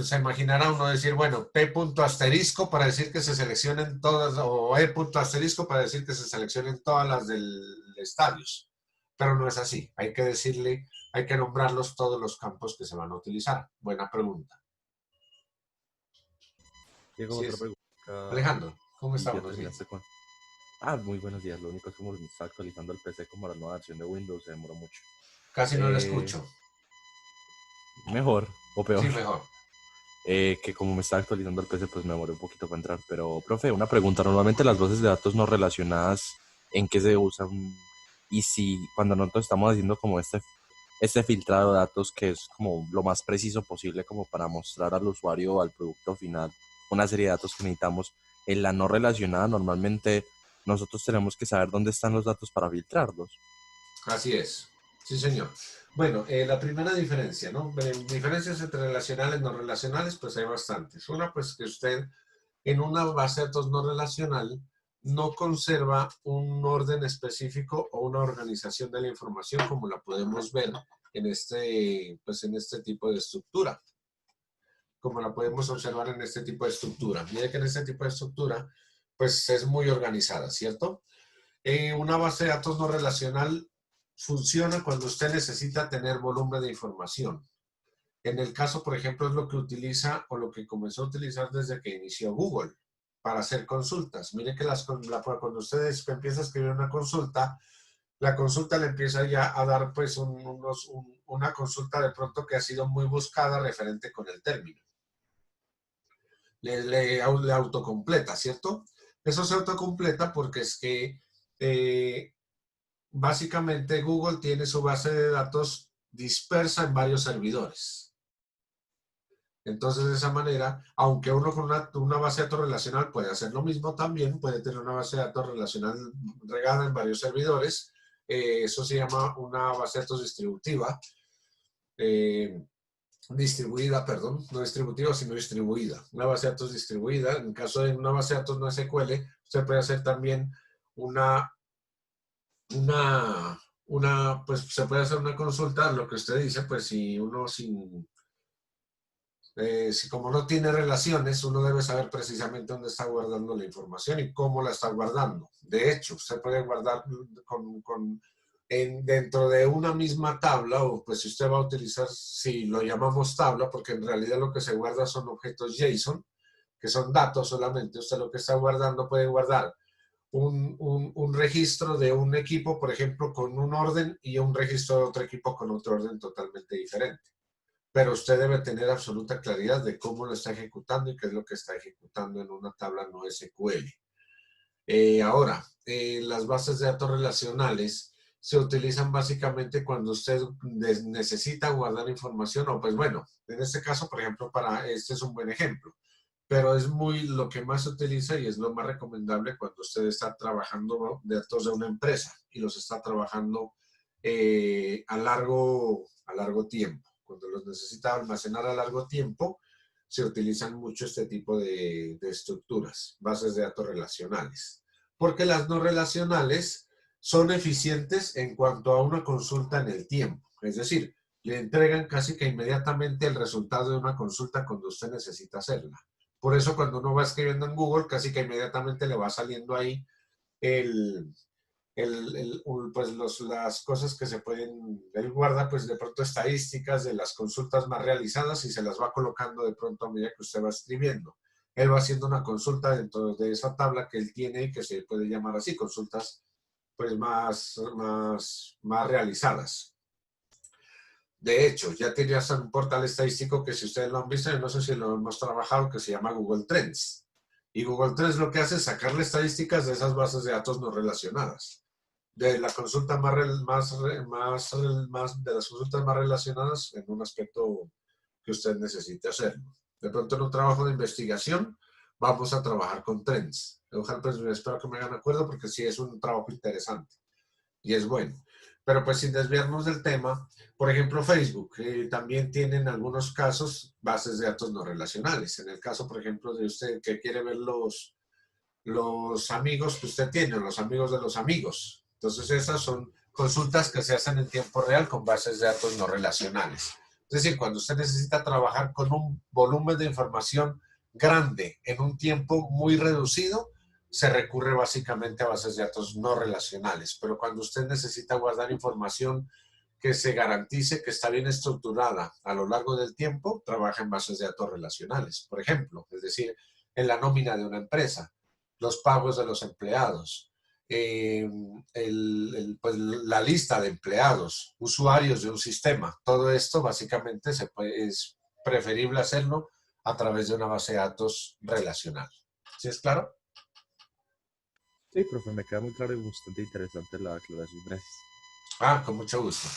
se imaginará uno decir, bueno, P punto asterisco para decir que se seleccionen todas, o E punto asterisco para decir que se seleccionen todas las del estadios. Pero no es así. Hay que decirle, hay que nombrarlos todos los campos que se van a utilizar. Buena pregunta. Diego, Sí otra es. pregunta. Alejandro, ¿cómo ¿Y ya estamos? Bien. terminaste con...? Ah, muy buenos días. Lo único es como me está actualizando el PC como la nueva versión de Windows, se demoró mucho. Casi no lo Eh, escucho. Mejor o peor. Sí, mejor. Que como me está actualizando el PC, pues me demoré un poquito para entrar. Pero, profe, una pregunta. Normalmente las bases de datos no relacionadas, ¿en qué se usan? Y si cuando nosotros estamos haciendo como este filtrado de datos que es como lo más preciso posible como para mostrar al usuario o al producto final una serie de datos que necesitamos, en la no relacionada normalmente nosotros tenemos que saber dónde están los datos para filtrarlos. Así es. Sí, señor. Bueno, la primera diferencia, ¿no? Diferencias entre relacionales y no relacionales, pues hay bastantes. Una, pues que usted en una base de datos no relacional no conserva un orden específico o una organización de la información como la podemos ver pues en este tipo de estructura. Como la podemos observar en este tipo de estructura. Mire que en este tipo de estructura, pues es muy organizada, ¿cierto? Una base de datos no relacional funciona cuando usted necesita tener volumen de información. En el caso, por ejemplo, es lo que utiliza o lo que comenzó a utilizar desde que inició Google para hacer consultas. Mire que cuando usted empieza a escribir una consulta, la consulta le empieza ya a dar pues una consulta de pronto que ha sido muy buscada referente con el término. Le autocompleta, ¿cierto? Eso se autocompleta porque es que básicamente Google tiene su base de datos dispersa en varios servidores. Entonces, de esa manera, aunque uno con una base de datos relacional puede hacer lo mismo también, puede tener una base de datos relacional regada en varios servidores, eso se llama una base de datos distributiva. distribuida, perdón, no distributiva, sino distribuida. Una base de datos distribuida. En caso de una base de datos no SQL, usted puede hacer también una, pues se puede hacer una consulta, lo que usted dice, pues si uno si como no tiene relaciones, uno debe saber precisamente dónde está guardando la información y cómo la está guardando. De hecho, usted puede guardar dentro de una misma tabla, o pues si usted va a utilizar, si lo llamamos tabla, porque en realidad lo que se guarda son objetos JSON, que son datos solamente. Usted lo que está guardando puede guardar un registro de un equipo, por ejemplo, con un orden y un registro de otro equipo con otro orden totalmente diferente. Pero usted debe tener absoluta claridad de cómo lo está ejecutando y qué es lo que está ejecutando en una tabla no SQL. Ahora, las bases de datos relacionales se utilizan básicamente cuando usted necesita guardar información, o pues bueno, en este caso, por ejemplo, este es un buen ejemplo, pero es lo que más se utiliza y es lo más recomendable cuando usted está trabajando datos de una empresa y los está trabajando a largo tiempo. Cuando los necesita almacenar a largo tiempo, se utilizan mucho este tipo de estructuras, bases de datos relacionales. Porque las no relacionales son eficientes en cuanto a una consulta en el tiempo. Es decir, le entregan casi que inmediatamente el resultado de una consulta cuando usted necesita hacerla. Por eso cuando uno va escribiendo en Google, casi que inmediatamente le va saliendo ahí pues las cosas que se pueden, él guarda pues de pronto estadísticas de las consultas más realizadas y se las va colocando de pronto a medida que usted va escribiendo. Él va haciendo una consulta dentro de esa tabla que él tiene y que se puede llamar así, consultas pues más realizadas. De hecho, ya tiene hasta un portal estadístico que si ustedes lo han visto, yo no sé si lo hemos trabajado, que se llama Google Trends. Y Google Trends lo que hace es sacarle estadísticas de esas bases de datos no relacionadas. De la consulta de las consultas más relacionadas en un aspecto que usted necesite hacerlo. De pronto en un trabajo de investigación vamos a trabajar con trends. Ojalá, pues, espero que me hagan acuerdo porque sí es un trabajo interesante y es bueno. Pero pues sin desviarnos del tema, por ejemplo Facebook, también tiene en algunos casos bases de datos no relacionales. En el caso, por ejemplo, de usted que quiere ver los amigos que usted tiene, los amigos de los amigos. Entonces esas son consultas que se hacen en tiempo real con bases de datos no relacionales. Es decir, cuando usted necesita trabajar con un volumen de información grande en un tiempo muy reducido, se recurre básicamente a bases de datos no relacionales. Pero cuando usted necesita guardar información que se garantice que está bien estructurada a lo largo del tiempo, trabaja en bases de datos relacionales. Por ejemplo, es decir, en la nómina de una empresa, los pagos de los empleados, pues, la lista de empleados, usuarios de un sistema. Todo esto básicamente es preferible hacerlo a través de una base de datos relacional. ¿Sí es claro? Sí, profe, me queda muy claro y bastante interesante la aclaración. Gracias. Ah, con mucho gusto.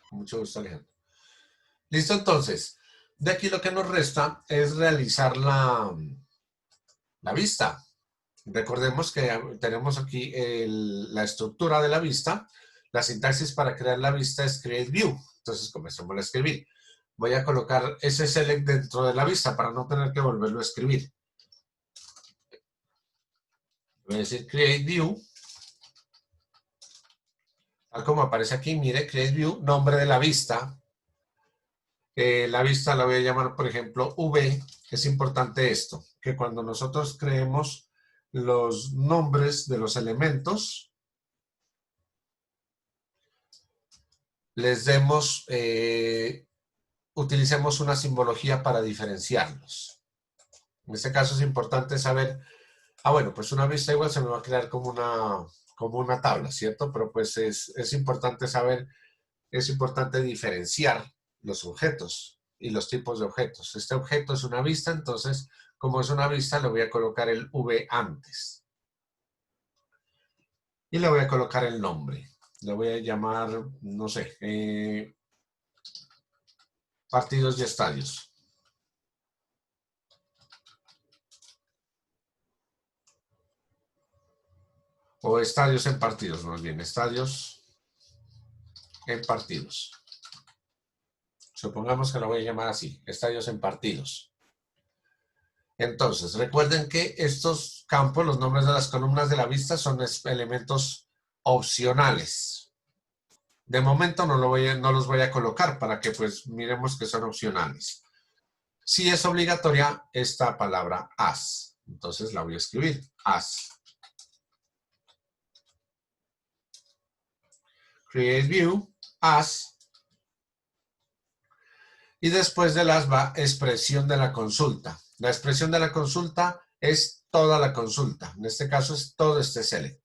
Con mucho gusto, Alejandro. Listo, entonces. De aquí lo que nos resta es realizar la vista. Recordemos que tenemos aquí la estructura de la vista. La sintaxis para crear la vista es create view. Entonces comencemos a escribir. Voy a colocar ese select dentro de la vista para no tener que volverlo a escribir. Voy a decir create view. Tal como aparece aquí, mire, create view, nombre de la vista. La vista la voy a llamar, por ejemplo, V. Es importante esto, que cuando nosotros creemos los nombres de los elementos, les demos, utilicemos una simbología para diferenciarlos. En este caso es importante saber, bueno, pues una vista igual se me va a crear como una tabla, ¿cierto? Pero pues es importante saber, es importante diferenciar los objetos y los tipos de objetos. Este objeto es una vista, entonces, como es una vista, le voy a colocar el V antes. Y le voy a colocar el nombre. Le voy a llamar, no sé, partidos y estadios. O estadios en partidos, más bien, estadios en partidos. Supongamos que lo voy a llamar así, estadios en partidos. Entonces, recuerden que estos campos, los nombres de las columnas de la vista, son elementos opcionales. De momento no los voy a colocar para que pues miremos que son opcionales. Sí es obligatoria esta palabra as. Entonces la voy a escribir, as. Create view, as. Y después de las va expresión de la consulta. La expresión de la consulta es toda la consulta. En este caso es todo este select.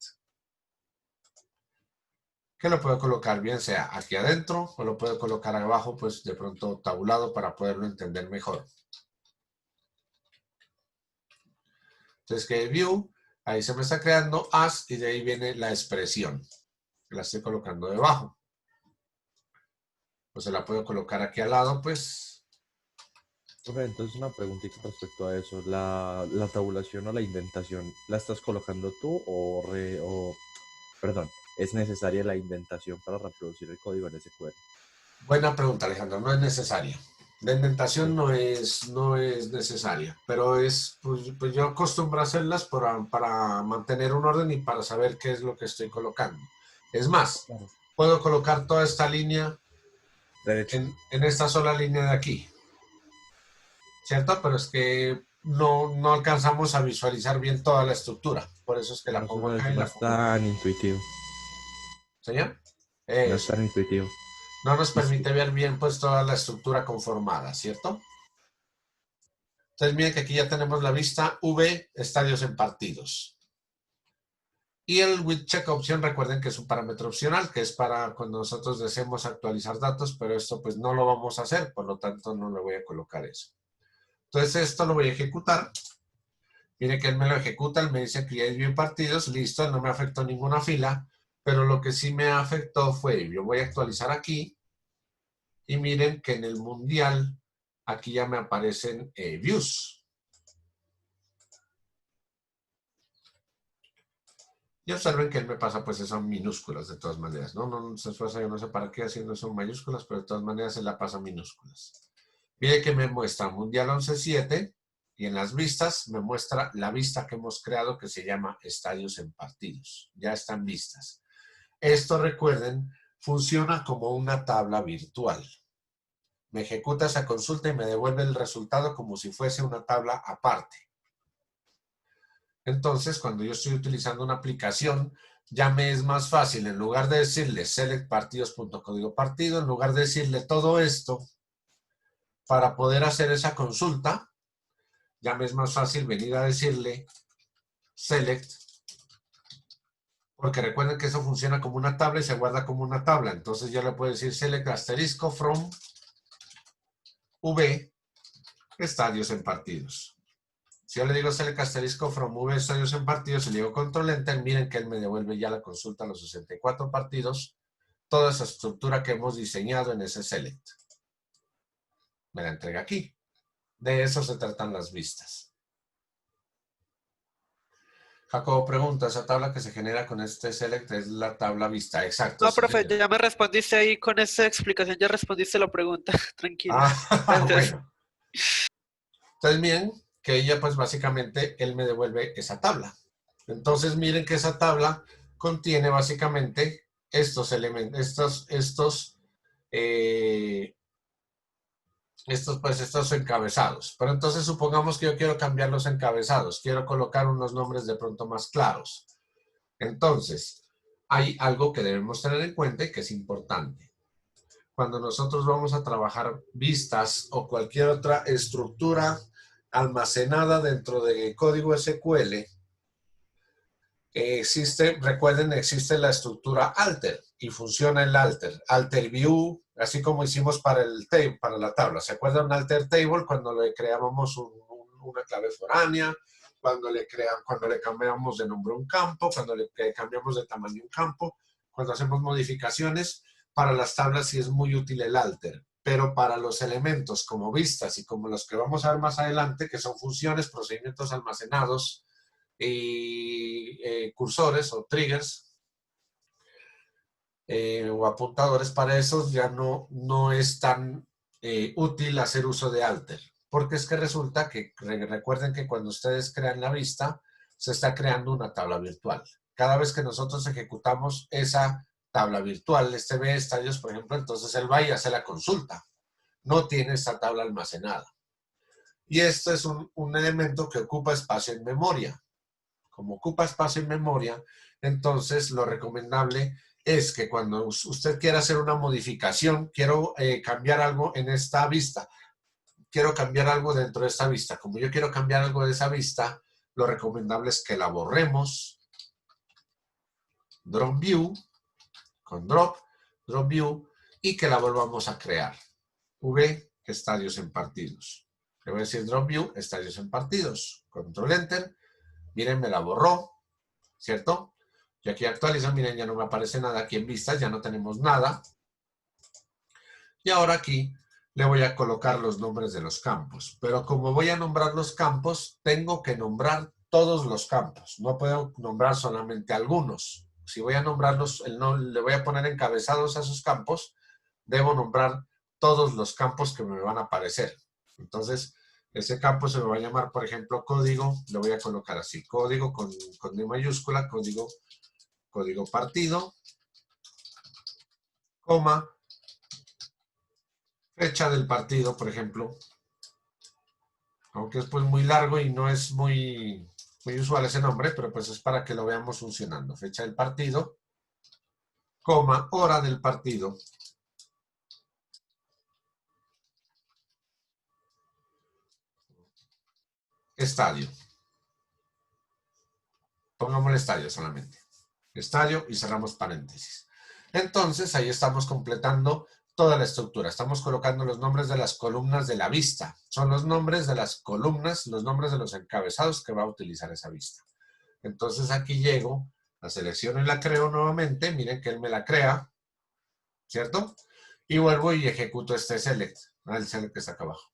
Que lo puedo colocar bien sea aquí adentro o lo puedo colocar abajo, pues de pronto tabulado para poderlo entender mejor. Entonces que view, ahí se me está creando as y de ahí viene la expresión. La estoy colocando debajo. Pues se la puedo colocar aquí al lado, pues. Profe, entonces una preguntita respecto a eso. ¿La tabulación o la indentación la estás colocando tú perdón, es necesaria la indentación para reproducir el código en SQL? Buena pregunta, Alejandro. No es necesaria. La indentación Sí. no es necesaria, pero pues yo acostumbro a hacerlas para mantener un orden y para saber qué es lo que estoy colocando. Es más, Claro. puedo colocar toda esta línea Derecho. en esta sola línea de aquí, ¿cierto? Pero es que no alcanzamos a visualizar bien toda la estructura. Por eso es que la No, pongo acá y no la es pongo acá. tan intuitivo. ¿Señor? No es Eso. tan intuitivo. No nos Y sí, permite ver bien pues toda la estructura conformada, ¿cierto? Entonces miren que aquí ya tenemos la vista V, estadios en partidos. Y el with check opción, recuerden que es un parámetro opcional, que es para cuando nosotros deseemos actualizar datos, pero esto pues no lo vamos a hacer, por lo tanto no le voy a colocar eso. Entonces esto lo voy a ejecutar. Miren que él me lo ejecuta, él me dice create view partidos, listo, no me afectó ninguna fila, pero lo que sí me afectó fue, yo voy a actualizar aquí, y miren que en el mundial, aquí ya me aparecen views. Y observen que él me pasa pues esas minúsculas de todas maneras, ¿no? No se esfuerza, yo no sé para qué haciendo eso en mayúsculas, pero de todas maneras él la pasa minúsculas. Mire que me muestra Mundial 11.7 y en las vistas me muestra la vista que hemos creado que se llama Estadios en Partidos. Ya están vistas. Esto, recuerden, funciona como una tabla virtual. Me ejecuta esa consulta y me devuelve el resultado como si fuese una tabla aparte. Entonces, cuando yo estoy utilizando una aplicación, ya me es más fácil, en lugar de decirle select partidos.código partido, en lugar de decirle todo esto, para poder hacer esa consulta, ya me es más fácil venir a decirle select, porque recuerden que eso funciona como una tabla y se guarda como una tabla. Entonces yo le puedo decir select asterisco from V estadios en partidos. Si yo le digo select asterisco from V estadios en partidos y le digo control enter, miren que él me devuelve ya la consulta a los 64 partidos, toda esa estructura que hemos diseñado en ese select. Me la entrega aquí. De eso se tratan las vistas. Jacobo pregunta, ¿esa tabla que se genera con este select es la tabla vista? Exacto, No, sí, profe, señor. ya me respondiste ahí con esa explicación, ya respondiste la pregunta. Tranquilo. Ah, Gracias. bueno. Entonces miren que ella pues básicamente él me devuelve esa tabla. Entonces miren que esa tabla contiene básicamente estos elementos, estos encabezados. Pero entonces supongamos que yo quiero cambiar los encabezados, quiero colocar unos nombres de pronto más claros. Entonces, hay algo que debemos tener en cuenta y que es importante. Cuando nosotros vamos a trabajar vistas o cualquier otra estructura almacenada dentro de código SQL, recuerden, existe la estructura alter y funciona el alter view, así como hicimos para para la tabla. ¿Se acuerdan un alter table cuando le creábamos una clave foránea? Cuando le cambiamos de nombre a un campo, cuando le cambiamos de tamaño a un campo, cuando hacemos modificaciones, para las tablas sí es muy útil el alter, pero para los elementos como vistas y como los que vamos a ver más adelante, que son funciones, procedimientos almacenados, y cursores o triggers o apuntadores, para esos ya no es tan útil hacer uso de alter, porque es que resulta que, recuerden que cuando ustedes crean la vista, se está creando una tabla virtual. Cada vez que nosotros ejecutamos esa tabla virtual, este ve estadios, por ejemplo, entonces él va y hace la consulta. No tiene esta tabla almacenada. Y esto es un elemento que ocupa espacio en memoria. Como ocupa espacio en memoria, entonces lo recomendable es que cuando usted quiera hacer una modificación, quiero cambiar algo en esta vista, quiero cambiar algo dentro de esta vista. Como yo quiero cambiar algo de esa vista, lo recomendable es que la borremos, drop view, con drop view, y que la volvamos a crear. V, estadios en partidos. Le voy a decir drop view, estadios en partidos. Control enter. Miren, me la borró, ¿cierto? Y aquí actualizo, miren, ya no me aparece nada aquí en vistas, ya no tenemos nada. Y ahora aquí le voy a colocar los nombres de los campos. Pero como voy a nombrar los campos, tengo que nombrar todos los campos. No puedo nombrar solamente algunos. Si voy a nombrarlos, le voy a poner encabezados a esos campos, debo nombrar todos los campos que me van a aparecer. Entonces, ese campo se me va a llamar, por ejemplo, código. Lo voy a colocar así, código con D mayúscula, código partido, coma, fecha del partido, por ejemplo. Aunque es pues muy largo y no es muy usual ese nombre, pero pues es para que lo veamos funcionando. Fecha del partido, coma, hora del partido. Estadio. Pongamos el estadio solamente. Estadio y cerramos paréntesis. Entonces, ahí estamos completando toda la estructura. Estamos colocando los nombres de las columnas de la vista. Son los nombres de las columnas, los nombres de los encabezados que va a utilizar esa vista. Entonces, aquí llego, la selecciono y la creo nuevamente. Miren que él me la crea, ¿cierto? Y vuelvo y ejecuto este select, el select que está acá abajo.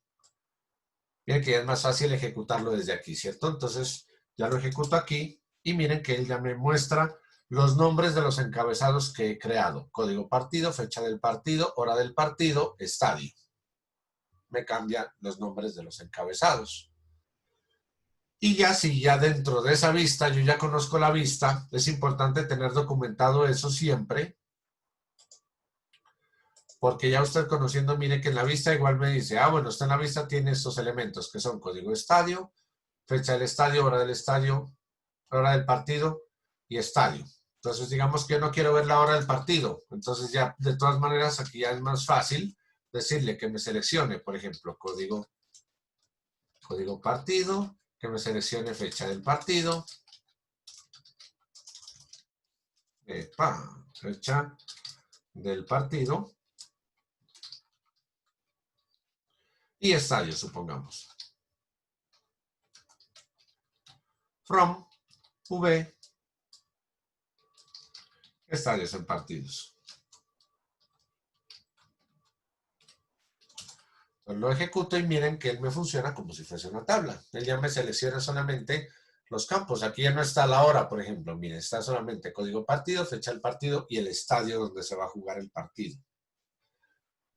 Miren que ya es más fácil ejecutarlo desde aquí, ¿cierto? Entonces, ya lo ejecuto aquí y miren que él ya me muestra los nombres de los encabezados que he creado. Código partido, fecha del partido, hora del partido, estadio. Me cambian los nombres de los encabezados. Y ya si ya dentro de esa vista, yo ya conozco la vista, es importante tener documentado eso siempre. Porque ya usted conociendo, mire que en la vista igual me dice, bueno, usted en la vista tiene estos elementos que son código estadio, fecha del estadio, hora del partido y estadio. Entonces, digamos que yo no quiero ver la hora del partido. Entonces, ya, de todas maneras, aquí ya es más fácil decirle que me seleccione, por ejemplo, código partido, que me seleccione fecha del partido. Fecha del partido. Y estadio, supongamos. From, V, estadios en partidos. Entonces lo ejecuto y miren que él me funciona como si fuese una tabla. Él ya me selecciona solamente los campos. Aquí ya no está la hora, por ejemplo. Miren, está solamente código partido, fecha del partido y el estadio donde se va a jugar el partido.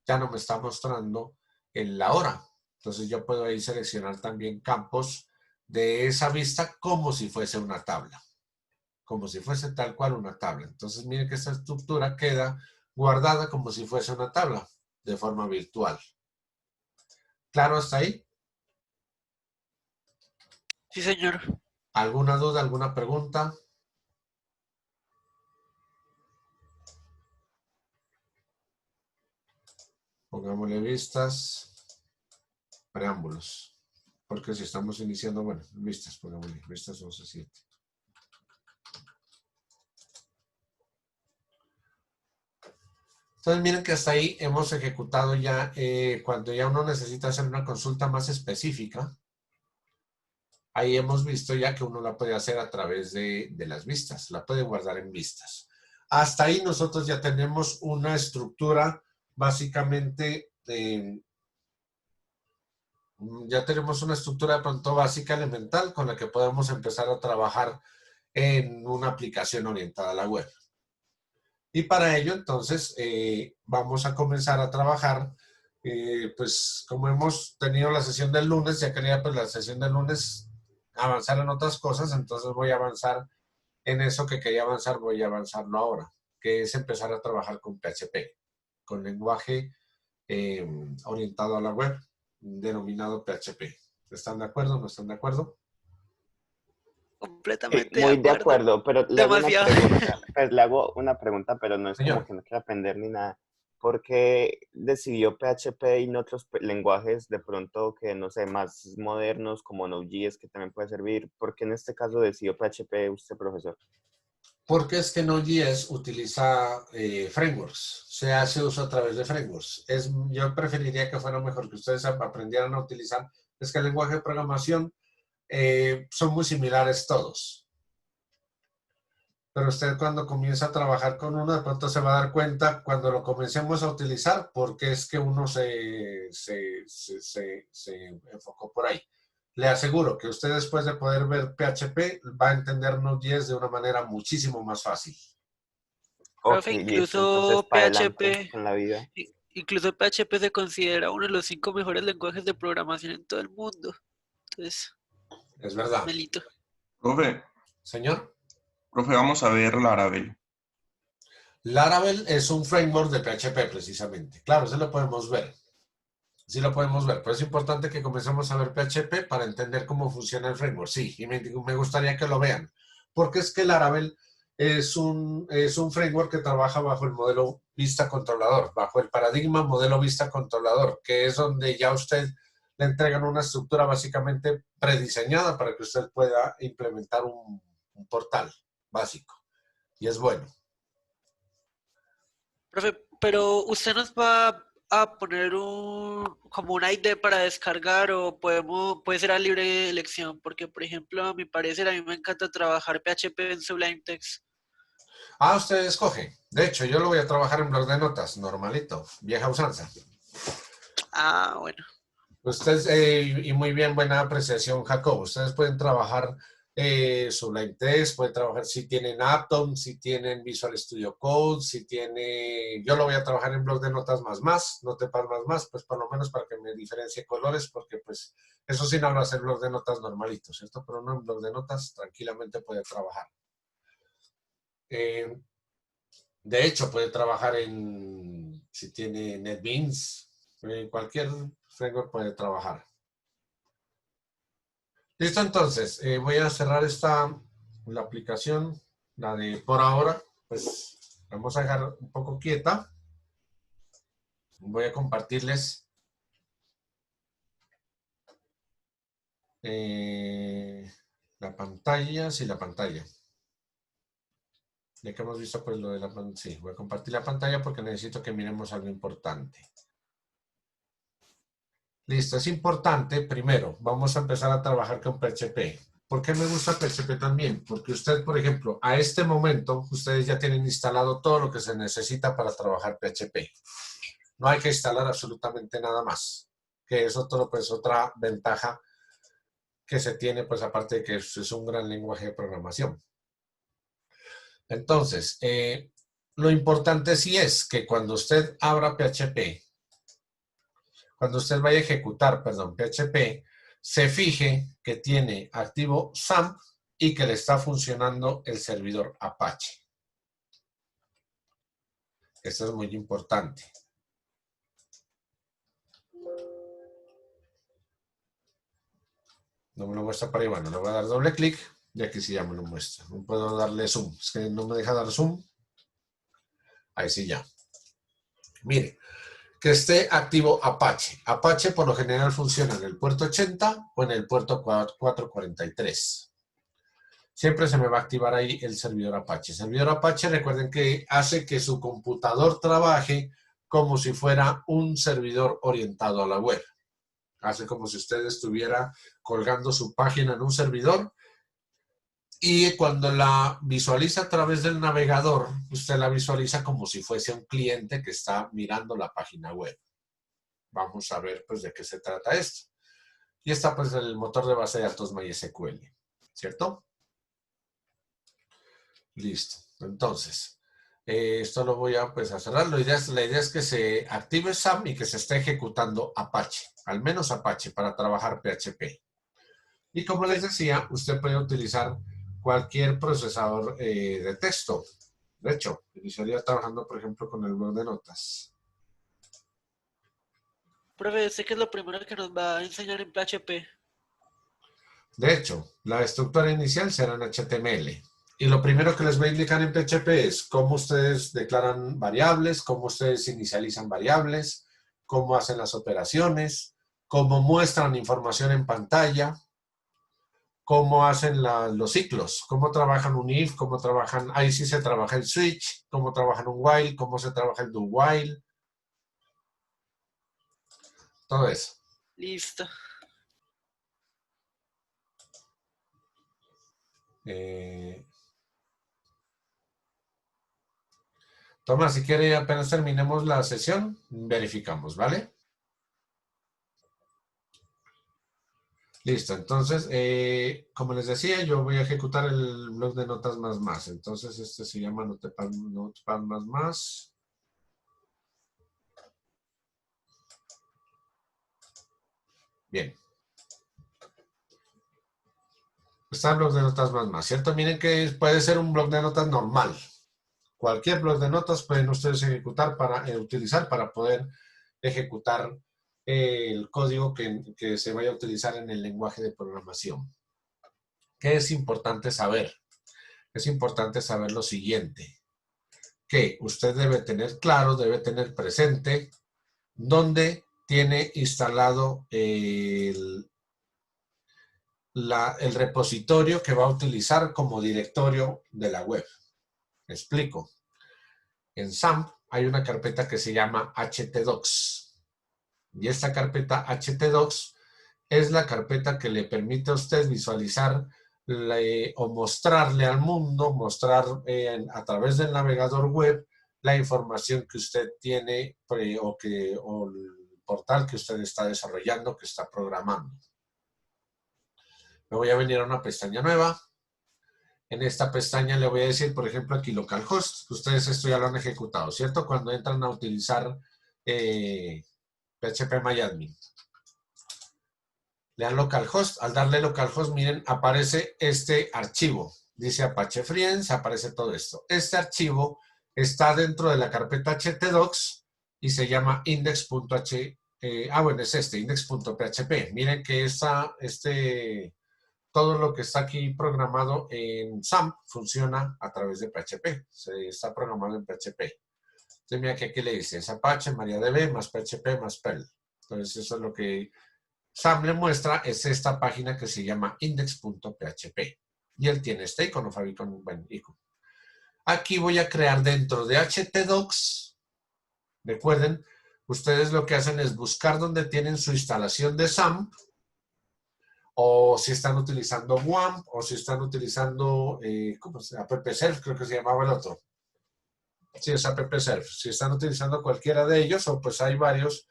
Ya no me está mostrando en la hora. Entonces yo puedo ahí seleccionar también campos de esa vista como si fuese una tabla. Como si fuese tal cual una tabla. Entonces miren que esta estructura queda guardada como si fuese una tabla de forma virtual. ¿Claro hasta ahí? Sí, señor. ¿Alguna duda, alguna pregunta? Pongámosle vistas, preámbulos. Porque si estamos iniciando, bueno, vistas, pongámosle vistas 11.7. Entonces miren que hasta ahí hemos ejecutado ya, cuando ya uno necesita hacer una consulta más específica, ahí hemos visto ya que uno la puede hacer a través de las vistas, la puede guardar en vistas. Hasta ahí nosotros ya tenemos una estructura básicamente, ya tenemos una estructura de pronto básica elemental con la que podemos empezar a trabajar en una aplicación orientada a la web. Y para ello, entonces, vamos a comenzar a trabajar Pues como hemos tenido la sesión del lunes, ya quería pues la sesión del lunes avanzar en otras cosas, entonces voy a avanzar en eso que quería avanzar, voy a avanzarlo ahora, que es empezar a trabajar con PHP, con lenguaje orientado a la web, denominado PHP. ¿Están de acuerdo? ¿No están de acuerdo? Sí, Completamente de muy de acuerdo. acuerdo, pero le hago una Demasiado. pregunta, pues le hago una pregunta, pero no es como Señor. que no quiera aprender ni nada. ¿Por qué decidió PHP y no otros lenguajes de pronto que, no sé, más modernos como Node.js que también puede servir? ¿Por qué en este caso decidió PHP usted, profesor? Porque es que Node.js utiliza frameworks, se hace uso a través de frameworks. Yo preferiría que fuera mejor que ustedes aprendieran a utilizar, es que el lenguaje de programación son muy similares todos. Pero usted cuando comienza a trabajar con uno, de pronto se va a dar cuenta cuando lo comencemos a utilizar, porque es que uno se enfocó por ahí. Le aseguro que usted después de poder ver PHP va a entender Node.js de una manera muchísimo más fácil. Ok, Profe, listo, entonces incluso para adelante PHP, con la vida. incluso PHP se considera uno de los 5 mejores lenguajes de programación en todo el mundo. Entonces, Es verdad. Melito. Profe, Señor, profe, vamos a ver Laravel. Laravel es un framework de PHP precisamente. Claro, sí lo podemos ver. Sí lo podemos ver, pero es importante que comencemos a ver PHP para entender cómo funciona el framework. Sí, y me gustaría que lo vean, porque es que Laravel es un framework que trabaja bajo el modelo vista controlador, bajo el paradigma modelo vista controlador, que es donde ya usted le entregan una estructura básicamente prediseñada para que usted pueda implementar un portal básico. Y es bueno. Profe, pero usted nos va a poner como una ID para descargar o puede ser a libre elección, porque por ejemplo, a mi parecer, a mí me encanta trabajar PHP en Sublime Text. Ah, usted escoge. De hecho, yo lo voy a trabajar en blog de notas, normalito, vieja usanza. Ah, bueno. Ustedes, y muy bien, buena apreciación, Jacob. Ustedes pueden trabajar Sublime Text, pueden trabajar si tienen Atom, si tienen Visual Studio Code, si tiene... Yo lo voy a trabajar en blog de notas más, Notepad más, pues por lo menos para que me diferencie colores, porque pues eso sí no habla hacer blog de notas normalito, ¿cierto? Pero no en blog de notas tranquilamente puede trabajar. Eh, de hecho, puede trabajar si tiene NetBeans, en cualquier framework puede trabajar. Listo, entonces, voy a cerrar la aplicación, la de por ahora, pues vamos a dejar un poco quieta. Voy a compartirles la pantalla, sí, la pantalla. Ya que hemos visto pues lo de la pantalla, sí, voy a compartir la pantalla porque necesito que miremos algo importante. Listo, es importante, primero, vamos a empezar a trabajar con PHP. ¿Por qué me gusta PHP también? Porque usted, por ejemplo, a este momento, ustedes ya tienen instalado todo lo que se necesita para trabajar PHP. No hay que instalar absolutamente nada más, que es otra ventaja que se tiene, pues aparte de que es un gran lenguaje de programación. Entonces, lo importante sí es que cuando usted abra PHP, cuando usted vaya a ejecutar, perdón, PHP, se fije que tiene activo SAMP y que le está funcionando el servidor Apache. Esto es muy importante. No me lo muestra para ahí. Bueno, le voy a dar doble clic y aquí sí ya me lo muestra. No puedo darle zoom. Es que no me deja dar zoom. Ahí sí ya. Mire, que esté activo Apache. Apache por lo general funciona en el puerto 80 o en el puerto 443. Siempre se me va a activar ahí el servidor Apache. El servidor Apache, recuerden que hace que su computador trabaje como si fuera un servidor orientado a la web. Hace como si usted estuviera colgando su página en un servidor y cuando la visualiza a través del navegador, usted la visualiza como si fuese un cliente que está mirando la página web. Vamos a ver pues de qué se trata esto. Y está pues el motor de base de datos MySQL, ¿cierto? Listo. Entonces, Esto lo voy a, pues, a cerrar. La idea es que se active SAM y que se esté ejecutando Apache, al menos Apache, para trabajar PHP. Y como les decía, usted puede utilizar cualquier procesador de texto. De hecho, iniciaría trabajando, por ejemplo, con el blog de notas. Profe, sé que es lo primero que nos va a enseñar en PHP. De hecho, la estructura inicial será en HTML. Y lo primero que les voy a indicar en PHP es cómo ustedes declaran variables, cómo ustedes inicializan variables, cómo hacen las operaciones, cómo muestran información en pantalla, cómo hacen los ciclos, cómo trabajan un if, cómo trabajan, ahí sí se trabaja el switch, cómo trabajan un while, cómo se trabaja el do while, todo eso. Listo. Tomás, si quiere, apenas terminemos la sesión, verificamos, ¿vale? Listo, entonces, como les decía, yo voy a ejecutar el blog de notas más. Entonces, este se llama Notepad más. Bien. Está el blog de notas más, ¿cierto? Miren que puede ser un blog de notas normal. Cualquier blog de notas pueden ustedes utilizar para poder ejecutar el código que se vaya a utilizar en el lenguaje de programación. ¿Qué es importante saber? Es importante saber lo siguiente, que usted debe tener claro, debe tener presente dónde tiene instalado el repositorio que va a utilizar como directorio de la web. Me explico. En SAMP hay una carpeta que se llama htdocs. Y esta carpeta htdocs es la carpeta que le permite a usted visualizar o mostrarle al mundo, mostrar a través del navegador web la información que usted tiene o el portal que usted está desarrollando, que está programando. Me voy a venir a una pestaña nueva. En esta pestaña le voy a decir, por ejemplo, aquí localhost. Ustedes esto ya lo han ejecutado, ¿cierto? Cuando entran a utilizar phpMyAdmin. Le dan localhost. Al darle localhost, miren, aparece este archivo. Dice Apache Friends, aparece todo esto. Este archivo está dentro de la carpeta htdocs y se llama index.h. Bueno, es este, index.php. Miren que todo lo que está aquí programado en SAMP funciona a través de PHP. Se está programado en PHP. Entonces, mira que aquí le dice, es Apache, MariaDB, más PHP, más Perl. Entonces, eso es lo que SAMP le muestra, es esta página que se llama index.php. Y él tiene este icono, favicon, bueno, icono. Aquí voy a crear dentro de htdocs. Recuerden, ustedes lo que hacen es buscar donde tienen su instalación de SAMP, o si están utilizando WAMP, o si están utilizando, ¿cómo se llama? AppServe, creo que se llamaba el otro. Sí, es AppServe. Si están utilizando cualquiera de ellos, o pues hay varios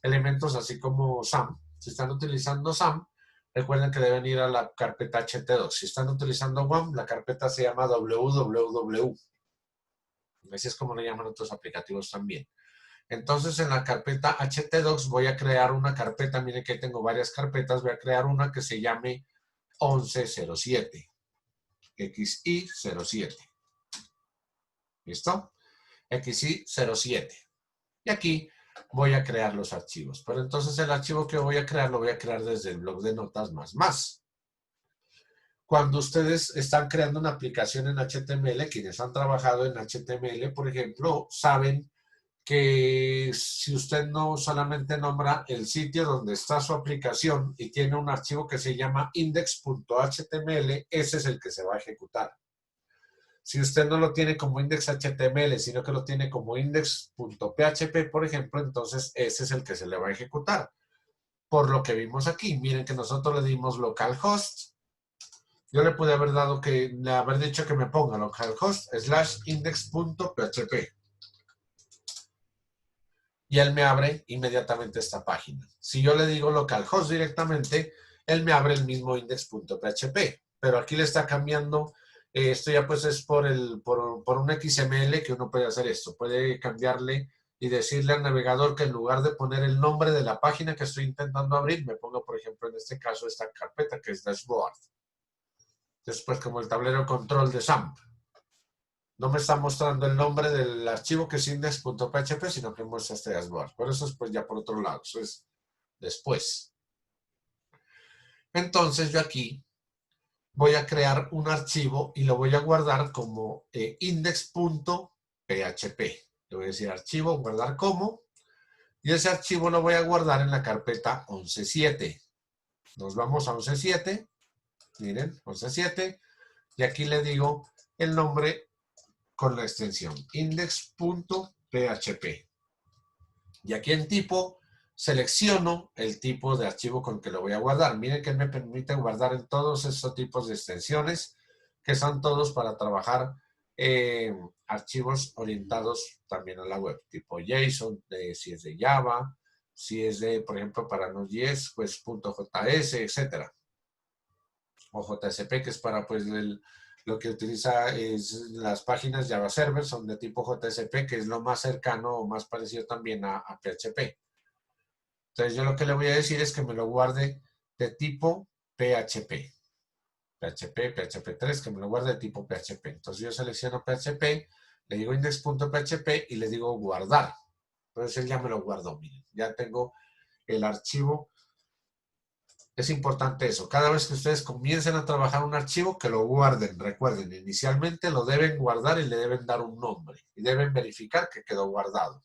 elementos así como SAMP. Si están utilizando SAMP, recuerden que deben ir a la carpeta htdocs. Si están utilizando WAMP, la carpeta se llama www. Así es como le llaman otros aplicativos también. Entonces, en la carpeta htdocs voy a crear una carpeta. Miren que tengo varias carpetas. Voy a crear una que se llame 1107. XI07. ¿Listo? XI07. Y aquí voy a crear los archivos. Pero entonces el archivo que voy a crear lo voy a crear desde el blog de notas más. Cuando ustedes están creando una aplicación en HTML, quienes han trabajado en HTML, por ejemplo, saben que si usted no solamente nombra el sitio donde está su aplicación y tiene un archivo que se llama index.html, ese es el que se va a ejecutar. Si usted no lo tiene como index.html, sino que lo tiene como index.php, por ejemplo, entonces ese es el que se le va a ejecutar. Por lo que vimos aquí, miren que nosotros le dimos localhost. Yo le pude haber dicho que me ponga localhost /index.php. Y él me abre inmediatamente esta página. Si yo le digo localhost directamente, él me abre el mismo index.php. Pero aquí le está cambiando Esto ya pues es por un XML que uno puede hacer esto. Puede cambiarle y decirle al navegador que en lugar de poner el nombre de la página que estoy intentando abrir, me ponga, por ejemplo, en este caso, esta carpeta que es Dashboard. Después, como el tablero control de SAMP. No me está mostrando el nombre del archivo que es index.php, sino que muestra este dashboard. Por eso es pues ya por otro lado. Eso es después. Entonces yo aquí voy a crear un archivo y lo voy a guardar como index.php. Le voy a decir archivo, guardar como. Y ese archivo lo voy a guardar en la carpeta 11.7. Nos vamos a 11.7. Miren, 11.7. Y aquí le digo el nombre con la extensión index.php. Y aquí en tipo selecciono el tipo de archivo con que lo voy a guardar. Miren que me permite guardar en todos estos tipos de extensiones que son todos para trabajar archivos orientados también a la web, tipo JSON, si es de Java, si es de, por ejemplo, para Node.js, pues .js, etcétera. O JSP, que es para pues lo que utiliza es las páginas Java Server, son de tipo JSP, que es lo más cercano o más parecido también a PHP. Entonces yo lo que le voy a decir es que me lo guarde de tipo PHP. PHP3, que me lo guarde de tipo PHP. Entonces yo selecciono PHP, le digo index.php y le digo guardar. Entonces él ya me lo guardó, miren, ya tengo el archivo. Es importante eso. Cada vez que ustedes comiencen a trabajar un archivo, que lo guarden. Recuerden, inicialmente lo deben guardar y le deben dar un nombre. Y deben verificar que quedó guardado.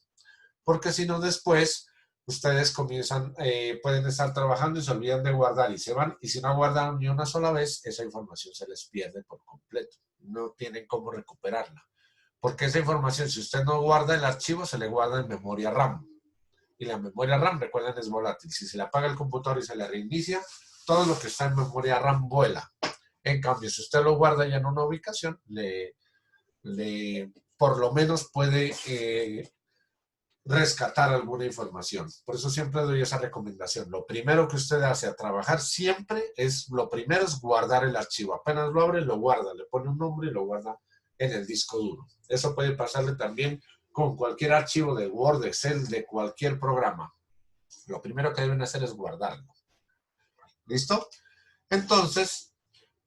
Porque si no, después ustedes comienzan, pueden estar trabajando y se olvidan de guardar y se van. Y si no guardan ni una sola vez, esa información se les pierde por completo. No tienen cómo recuperarla. Porque esa información, si usted no guarda el archivo, se le guarda en memoria RAM. Y la memoria RAM, recuerden, es volátil. Si se le apaga el computador y se le reinicia, todo lo que está en memoria RAM vuela. En cambio, si usted lo guarda ya en una ubicación, por lo menos puede rescatar alguna información. Por eso siempre doy esa recomendación. Lo primero que usted hace a trabajar siempre lo primero es guardar el archivo. Apenas lo abre, lo guarda, le pone un nombre y lo guarda en el disco duro. Eso puede pasarle también con cualquier archivo de Word, Excel, de cualquier programa. Lo primero que deben hacer es guardarlo. ¿Listo? Entonces,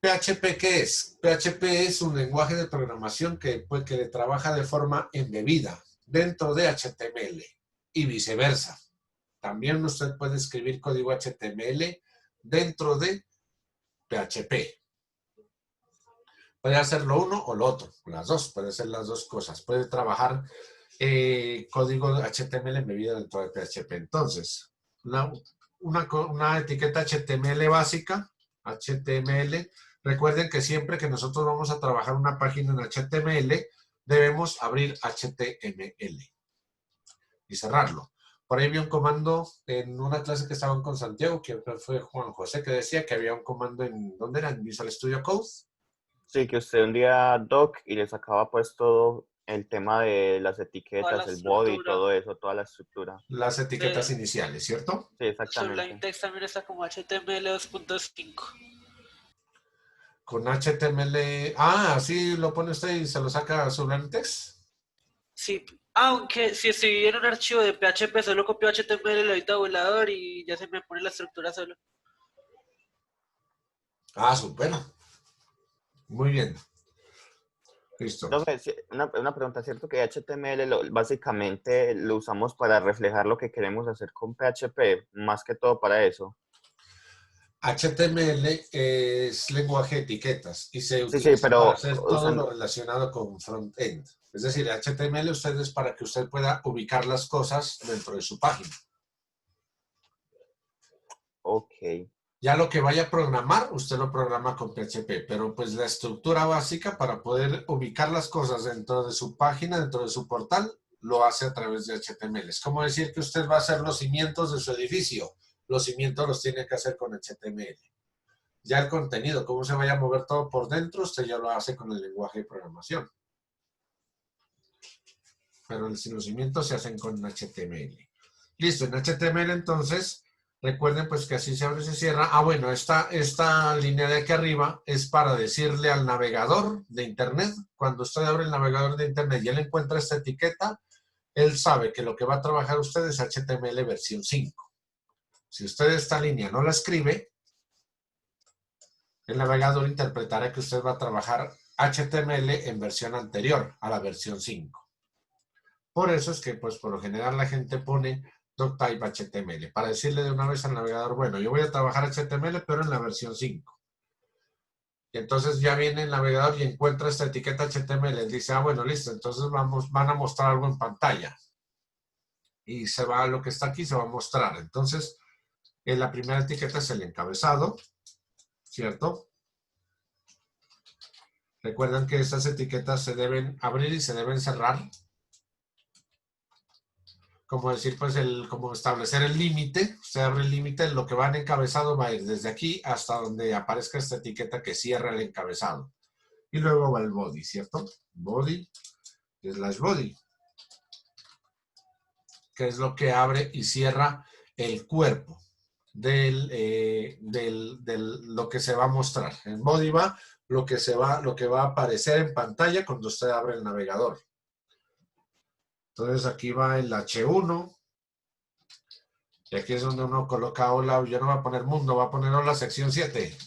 ¿PHP qué es? PHP es un lenguaje de programación que trabaja de forma embebida dentro de HTML y viceversa. También usted puede escribir código HTML dentro de PHP. Puede hacer lo uno o lo otro, las dos, puede hacer las dos cosas. Puede trabajar código HTML embebido dentro de PHP. Entonces, una etiqueta HTML básica, HTML, recuerden que siempre que nosotros vamos a trabajar una página en HTML, debemos abrir HTML y cerrarlo. Por ahí vi un comando en una clase que estaban con Santiago, que fue Juan José, que decía que había un comando ¿dónde era? ¿En Visual Studio Code? Sí, que usted un día doc y le sacaba pues todo el tema de las etiquetas, el body y todo eso, toda la estructura. Las etiquetas iniciales, ¿cierto? Sí, exactamente. Sublime Text también está como HTML 2.5. Con HTML... sí, lo pone usted y se lo saca a Sublime Text. Sí, aunque si estoy en un archivo de PHP, solo copio HTML, le doy tabulador y ya se me pone la estructura solo. Súper. Muy bien. Listo. Entonces, una pregunta, ¿cierto que HTML básicamente lo usamos para reflejar lo que queremos hacer con PHP, más que todo para eso? HTML es lenguaje de etiquetas y se utiliza pero para hacer todo lo relacionado con front-end. Es decir, HTML es para que usted pueda ubicar las cosas dentro de su página. Ok. Ya lo que vaya a programar, usted lo programa con PHP, pero pues la estructura básica para poder ubicar las cosas dentro de su página, dentro de su portal, lo hace a través de HTML. Es como decir que usted va a hacer los cimientos de su edificio. Los cimientos los tiene que hacer con HTML. Ya el contenido, cómo se vaya a mover todo por dentro, usted ya lo hace con el lenguaje de programación. Pero los cimientos se hacen con HTML. Listo, en HTML entonces Recuerden pues que así se abre y se cierra. Ah, bueno, esta línea de aquí arriba es para decirle al navegador de Internet, cuando usted abre el navegador de Internet y él encuentra esta etiqueta, él sabe que lo que va a trabajar usted es HTML versión 5. Si usted esta línea no la escribe, el navegador interpretará que usted va a trabajar HTML en versión anterior a la versión 5. Por eso es que, pues, por lo general la gente pone doctype HTML, para decirle de una vez al navegador, bueno, yo voy a trabajar HTML, pero en la versión 5. Y entonces ya viene el navegador y encuentra esta etiqueta HTML. Él dice, ah, bueno, listo, entonces van a mostrar algo en pantalla. Y se va, lo que está aquí se va a mostrar. Entonces, la primera etiqueta es el encabezado, ¿cierto? Recuerden que estas etiquetas se deben abrir y se deben cerrar. Como decir, pues, como establecer el límite. Usted abre el límite, lo que va en encabezado va a ir desde aquí hasta donde aparezca esta etiqueta que cierra el encabezado. Y luego va el body, ¿cierto? Body, slash body, que es lo que abre y cierra el cuerpo de lo que se va a mostrar. En body va lo que va a aparecer en pantalla cuando usted abre el navegador. Entonces aquí va el H1. Y aquí es donde uno coloca hola, yo no voy a poner mundo, voy a poner hola sección 7.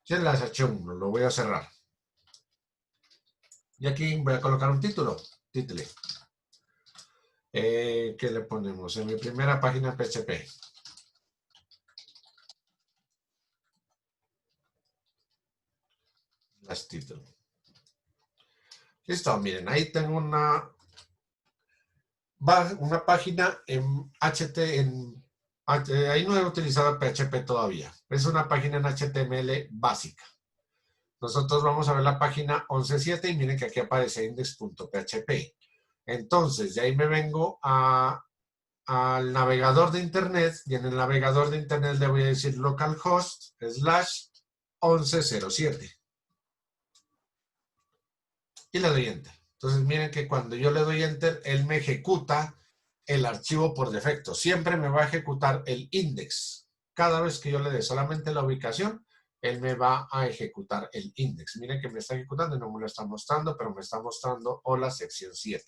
Y en las H1 lo voy a cerrar. Y aquí voy a colocar un título. ¿Qué le ponemos? En mi primera página en PHP. Las título. Listo, miren, ahí tengo una página en ahí no he utilizado PHP todavía. Es una página en HTML básica. Nosotros vamos a ver la página 11.7 y miren que aquí aparece index.php. Entonces, de ahí me vengo al navegador de Internet y en el navegador de Internet le voy a decir localhost / 11.07. Y le doy Enter. Entonces, miren que cuando yo le doy Enter, él me ejecuta el archivo por defecto. Siempre me va a ejecutar el index. Cada vez que yo le dé solamente la ubicación, él me va a ejecutar el index. Miren que me está ejecutando y no me lo está mostrando, pero me está mostrando hola sección 7.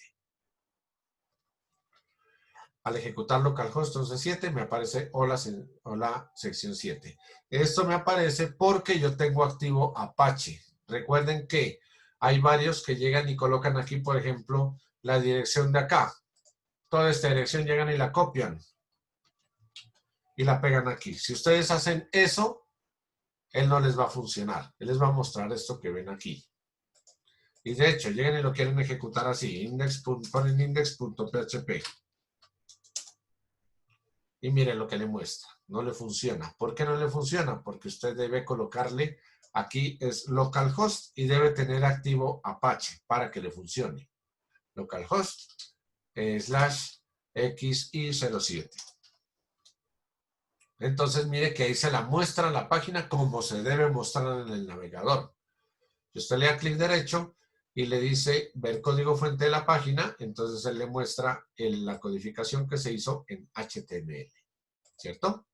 Al ejecutar localhost 11.7 me aparece hola sección 7. Esto me aparece porque yo tengo activo Apache. Recuerden que hay varios que llegan y colocan aquí, por ejemplo, la dirección de acá. Toda esta dirección llegan y la copian y la pegan aquí. Si ustedes hacen eso, él no les va a funcionar. Él les va a mostrar esto que ven aquí. Y de hecho, llegan y lo quieren ejecutar así. Ponen index.php. Y miren lo que le muestra. No le funciona. ¿Por qué no le funciona? Porque usted debe colocarle, aquí es localhost y debe tener activo Apache para que le funcione. Localhost /xi07. Entonces mire que ahí se la muestra la página como se debe mostrar en el navegador. Si usted le da clic derecho y le dice ver código fuente de la página, entonces él le muestra la codificación que se hizo en HTML. ¿Cierto?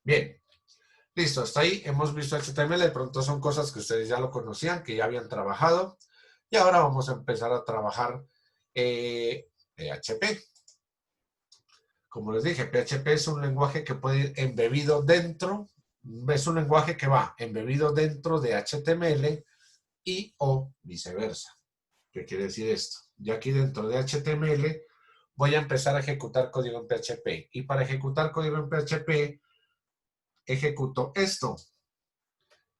Bien. Listo, hasta ahí hemos visto HTML. De pronto son cosas que ustedes ya lo conocían, que ya habían trabajado. Y ahora vamos a empezar a trabajar PHP. Como les dije, PHP es un lenguaje que puede ir embebido dentro, es un lenguaje que va embebido dentro de HTML y o viceversa. ¿Qué quiere decir esto? Yo aquí dentro de HTML voy a empezar a ejecutar código en PHP. Y para ejecutar código en PHP, ejecuto esto.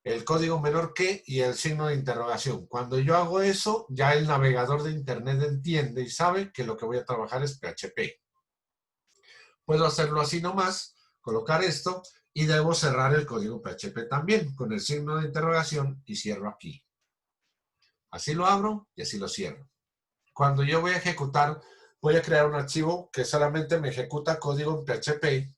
El código menor que y el signo de interrogación. Cuando yo hago eso, ya el navegador de Internet entiende y sabe que lo que voy a trabajar es PHP. Puedo hacerlo así nomás, colocar esto y debo cerrar el código PHP también con el signo de interrogación y cierro aquí. Así lo abro y así lo cierro. Cuando yo voy a ejecutar, voy a crear un archivo que solamente me ejecuta código en PHP.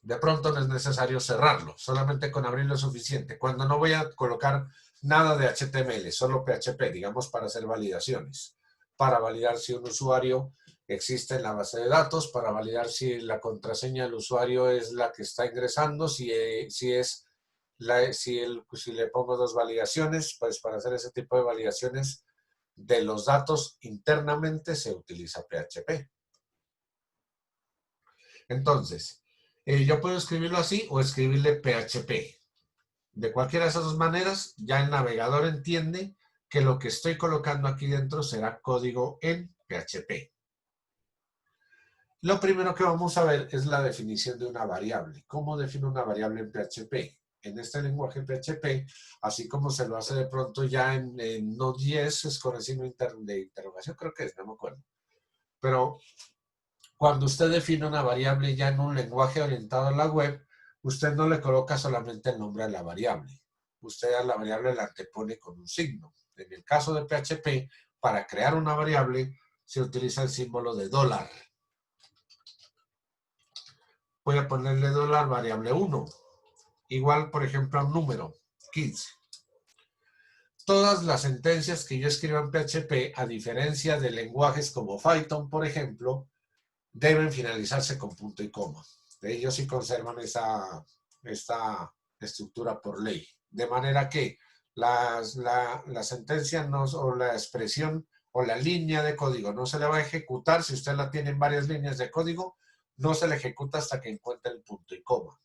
De pronto no es necesario cerrarlo, solamente con abrirlo es suficiente. Cuando no voy a colocar nada de HTML, solo PHP, digamos para hacer validaciones. para validar si un usuario existe en la base de datos, para validar si la contraseña del usuario es la que está ingresando, si le pongo dos validaciones, pues para hacer ese tipo de validaciones de los datos internamente se utiliza PHP. Entonces, yo puedo escribirlo así o escribirle PHP. De cualquiera de esas dos maneras, ya el navegador entiende que lo que estoy colocando aquí dentro será código en PHP. Lo primero que vamos a ver es la definición de una variable. ¿Cómo defino una variable en PHP? En este lenguaje PHP, así como se lo hace de pronto ya en Node.js, es con el signo de interrogación, creo que es, no me acuerdo. Pero cuando usted define una variable ya en un lenguaje orientado a la web, usted no le coloca solamente el nombre a la variable. Usted a la variable la antepone con un signo. En el caso de PHP, para crear una variable, se utiliza el símbolo de $. Voy a ponerle $variable 1. Igual, por ejemplo, a un número, 15. Todas las sentencias que yo escriba en PHP, a diferencia de lenguajes como Python, por ejemplo, deben finalizarse con punto y coma. Ellos sí conservan esta estructura por ley. De manera que la sentencia o la expresión o la línea de código no se le va a ejecutar. Si usted la tiene en varias líneas de código, no se le ejecuta hasta que encuentre el punto y coma.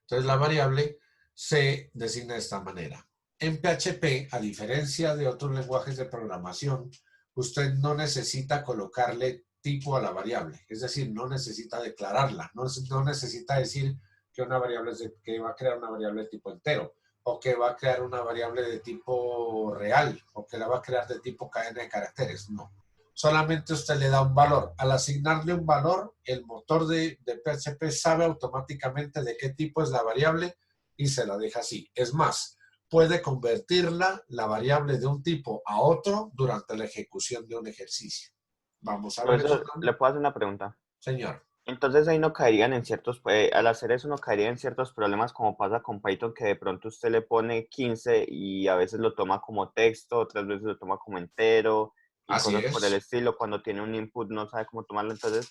Entonces la variable se designa de esta manera. En PHP, a diferencia de otros lenguajes de programación, usted no necesita colocarle tipo a la variable. Es decir, no necesita declararla. No necesita decir que una variable que va a crear una variable de tipo entero, o que va a crear una variable de tipo real, o que la va a crear de tipo cadena de caracteres. No. Solamente usted le da un valor. Al asignarle un valor, el motor de PHP sabe automáticamente de qué tipo es la variable y se la deja así. Es más, puede convertirla, la variable de un tipo a otro, durante la ejecución de un ejercicio. Vamos a ver eso Profesor, también. ¿le puedo hacer una pregunta? Señor. Entonces ahí no caerían en al hacer eso no caería en ciertos problemas como pasa con Python, que de pronto usted le pone 15 y a veces lo toma como texto, otras veces lo toma como entero y Así cosas por el es. estilo. Cuando tiene un input no sabe cómo tomarlo. Entonces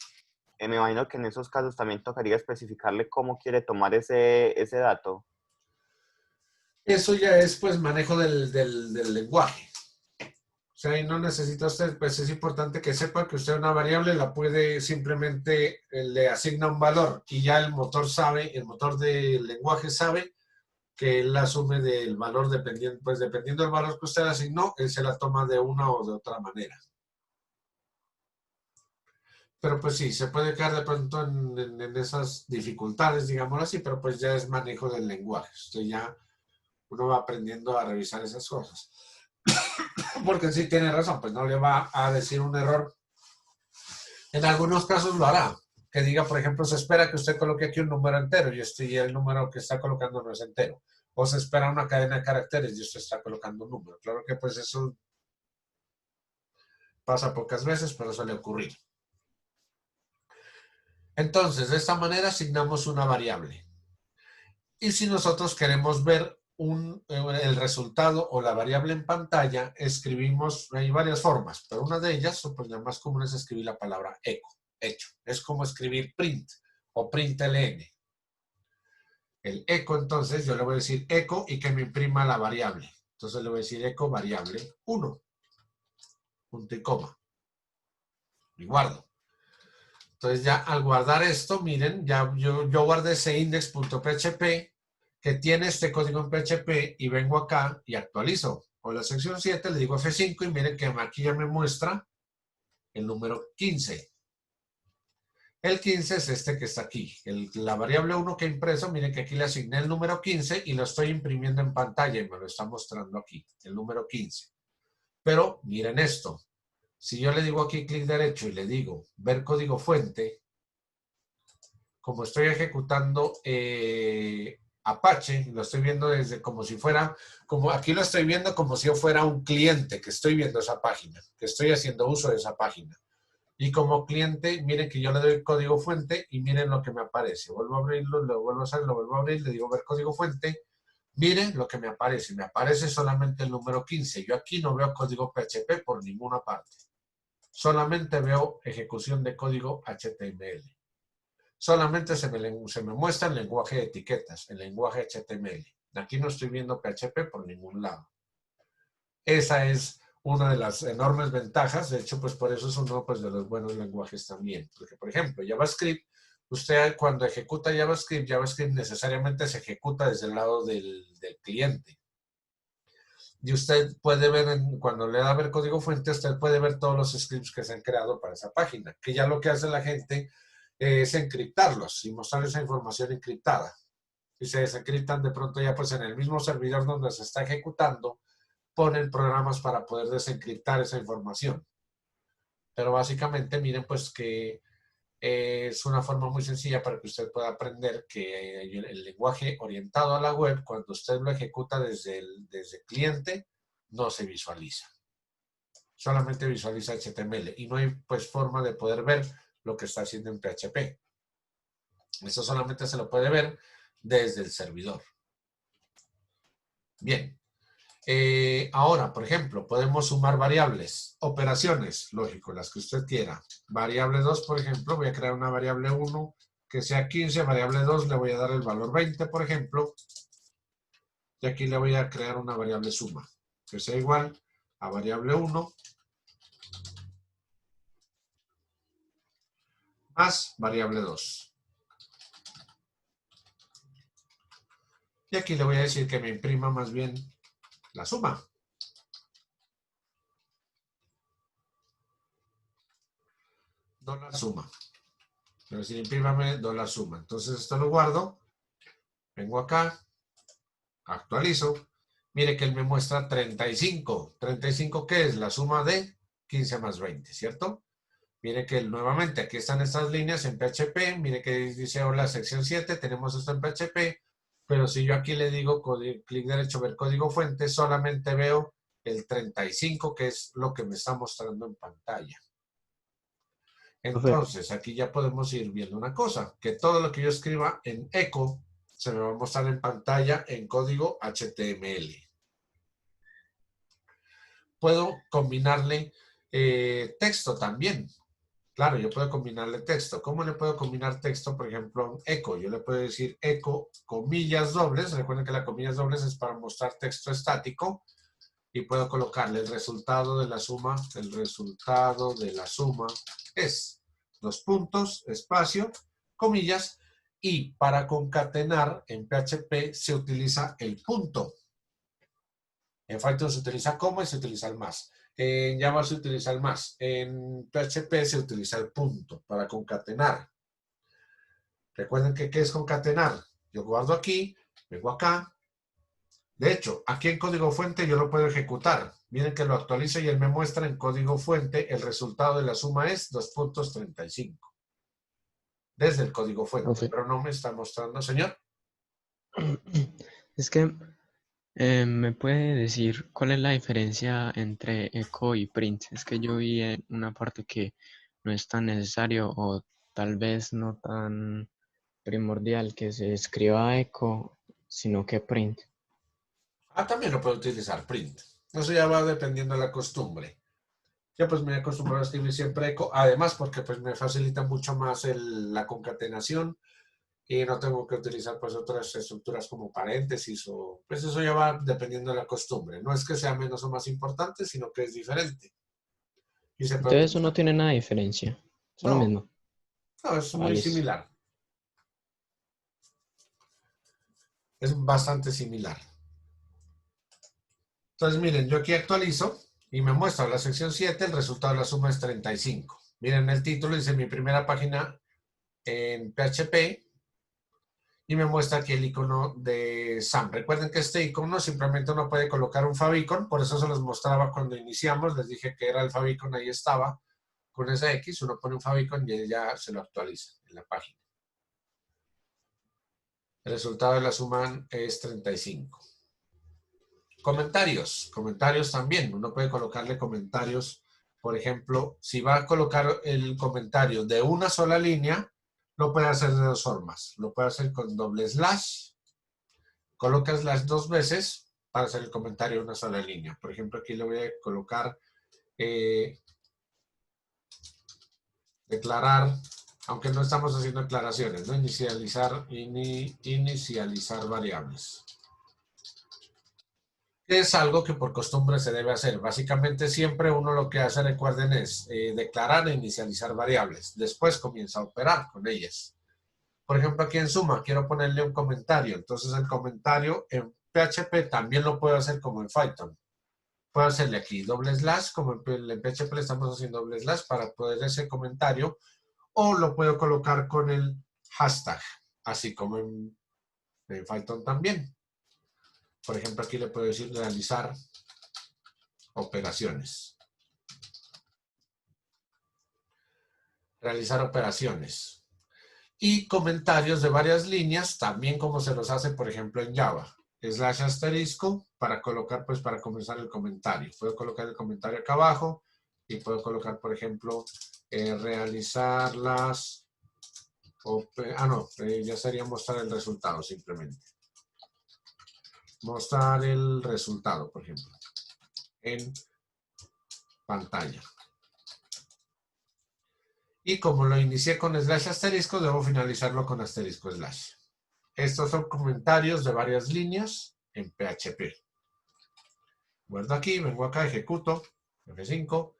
me imagino que en esos casos también tocaría especificarle cómo quiere tomar ese dato. Eso ya es pues manejo del lenguaje. O sea, y no necesita usted, pues es importante que sepa que usted una variable la puede simplemente, le asigna un valor y ya el motor sabe, el motor del lenguaje sabe que él asume del valor dependiendo, pues dependiendo del valor que usted asignó, él se la toma de una o de otra manera. Pero pues sí, se puede quedar de pronto en esas dificultades, digámoslo así, pero pues ya es manejo del lenguaje. Usted ya, uno va aprendiendo a revisar esas cosas. Porque sí tiene razón, pues no le va a decir un error. En algunos casos lo hará. Que diga, por ejemplo, se espera que usted coloque aquí un número entero y el número que está colocando no es entero. O se espera una cadena de caracteres y usted está colocando un número. Claro que pues eso pasa pocas veces, pero suele ocurrir. Entonces, de esta manera asignamos una variable. Y si nosotros queremos ver el resultado o la variable en pantalla, escribimos, hay varias formas, pero una de ellas, pues la más común es escribir la palabra echo, hecho. Es como escribir print o println. El echo, entonces, yo le voy a decir echo y que me imprima la variable. Entonces le voy a decir echo variable 1, punto y coma. Y guardo. Entonces ya al guardar esto, miren, ya yo guardé ese index.php que tiene este código en PHP y vengo acá y actualizo. Con la sección 7 le digo F5 y miren que aquí ya me muestra el número 15. El 15 es este que está aquí. La variable 1 que he impreso, miren que aquí le asigné el número 15 y lo estoy imprimiendo en pantalla y me lo está mostrando aquí, el número 15. Pero miren esto. Si yo le digo aquí clic derecho y le digo ver código fuente, como estoy ejecutando Apache, lo estoy viendo desde como si fuera, como aquí lo estoy viendo como si yo fuera un cliente que estoy viendo esa página, que estoy haciendo uso de esa página. Y como cliente, miren que yo le doy código fuente y miren lo que me aparece. Vuelvo a abrirlo, lo vuelvo a hacer, lo vuelvo a abrir, le digo ver código fuente Miren lo que me aparece solamente el número 15. Yo aquí no veo código PHP por ninguna parte. Solamente veo ejecución de código HTML. Solamente se me muestra el lenguaje de etiquetas, el lenguaje HTML. Aquí no estoy viendo PHP por ningún lado. Esa es una de las enormes ventajas. De hecho, pues por eso es uno pues, de los buenos lenguajes también. Porque, por ejemplo, JavaScript, usted cuando ejecuta JavaScript necesariamente se ejecuta desde el lado del cliente. Y usted puede ver, cuando le da a ver código fuente, usted puede ver todos los scripts que se han creado para esa página, que ya lo que hace la gente es encriptarlos y mostrar esa información encriptada. Y se desencriptan de pronto ya pues en el mismo servidor donde se está ejecutando, ponen programas para poder desencriptar esa información. Pero básicamente miren pues que es una forma muy sencilla para que usted pueda aprender que el lenguaje orientado a la web, cuando usted lo ejecuta desde el cliente, no se visualiza. Solamente visualiza HTML y no hay pues forma de poder ver lo que está haciendo en PHP. Eso solamente se lo puede ver desde el servidor. Bien. Ahora, por ejemplo, podemos sumar variables, operaciones, lógico, las que usted quiera. Variable 2, por ejemplo, voy a crear una variable 1 que sea 15, variable 2 le voy a dar el valor 20, por ejemplo, y aquí le voy a crear una variable suma, que sea igual a variable 1 más variable 2. Y aquí le voy a decir que me imprima más bien la suma. Dólar suma. Pero decir, imprímame dólar suma. Entonces esto lo guardo. Vengo acá. Actualizo. Mire que él me muestra 35. ¿35 qué es? La suma de 15 más 20, ¿cierto? Mire que nuevamente aquí están estas líneas en PHP. Mire que dice, hola, sección 7. Tenemos esto en PHP. Pero si yo aquí le digo clic derecho, ver código fuente, solamente veo el 35, que es lo que me está mostrando en pantalla. Entonces, aquí ya podemos ir viendo una cosa, que todo lo que yo escriba en eco se me va a mostrar en pantalla en código HTML. Puedo combinarle texto también. Claro, yo puedo combinarle texto. ¿Cómo le puedo combinar texto, por ejemplo, en eco? Yo le puedo decir eco, comillas dobles. Recuerden que las comillas dobles es para mostrar texto estático. Y puedo colocarle el resultado de la suma. El resultado de la suma es 2 puntos, espacio, comillas. Y para concatenar en PHP se utiliza el punto. En Python se utiliza coma y se utiliza el más. En Java se utiliza el más. En PHP se utiliza el punto para concatenar. Recuerden que ¿qué es concatenar? Yo guardo aquí, vengo acá. De hecho, aquí en código fuente yo lo puedo ejecutar. Miren que lo actualizo y él me muestra en código fuente el resultado de la suma es 2.35. Desde el código fuente. Okay. Pero no me está mostrando, señor. Es que ¿me puede decir cuál es la diferencia entre echo y print? Es que yo vi en una parte que no es tan necesario o tal vez no tan primordial que se escriba echo, sino que print. También lo puedo utilizar print. Eso ya va dependiendo de la costumbre. Yo pues me he acostumbrado a escribir siempre echo, además porque pues me facilita mucho más la concatenación y no tengo que utilizar pues otras estructuras como paréntesis o pues eso ya va dependiendo de la costumbre. No es que sea menos o más importante, sino que es diferente. Y entonces eso no tiene nada de diferencia. Es lo mismo. No, es muy similar. Es bastante similar. Entonces miren, yo aquí actualizo y me muestra la sección 7, el resultado de la suma es 35. Miren el título, dice mi primera página en PHP. Y me muestra aquí el icono de SAM. Recuerden que este icono simplemente uno puede colocar un favicon, por eso se los mostraba cuando iniciamos, les dije que era el favicon, ahí estaba, con esa X, uno pone un favicon y ya se lo actualiza en la página. El resultado de la suma es 35. Comentarios también, uno puede colocarle comentarios, por ejemplo, si va a colocar el comentario de una sola línea, lo puede hacer de dos formas. Lo puede hacer con doble slash, Coloca slash 2 veces para hacer el comentario en una sola línea. Por ejemplo, aquí le voy a colocar declarar, aunque no estamos haciendo declaraciones, ¿no? Inicializar variables. Es algo que por costumbre se debe hacer. Básicamente siempre uno lo que hace, recuerden, es declarar e inicializar variables. Después comienza a operar con ellas. Por ejemplo, aquí en suma quiero ponerle un comentario. Entonces el comentario en PHP también lo puedo hacer como en Python. Puedo hacerle aquí doble slash, como en PHP le estamos haciendo doble slash para poder ese comentario, o lo puedo colocar con el hashtag, así como en Python también. Por ejemplo, aquí le puedo decir realizar operaciones. Realizar operaciones. Y comentarios de varias líneas, también como se los hace, por ejemplo, en Java. Slash asterisco para colocar, pues, para comenzar el comentario. Puedo colocar el comentario acá abajo y puedo colocar, por ejemplo, realizar las... ya sería mostrar el resultado simplemente. Mostrar el resultado, por ejemplo, en pantalla. Y como lo inicié con slash asterisco, debo finalizarlo con asterisco slash. Estos son comentarios de varias líneas en PHP. Guardo aquí, vengo acá, ejecuto, F5.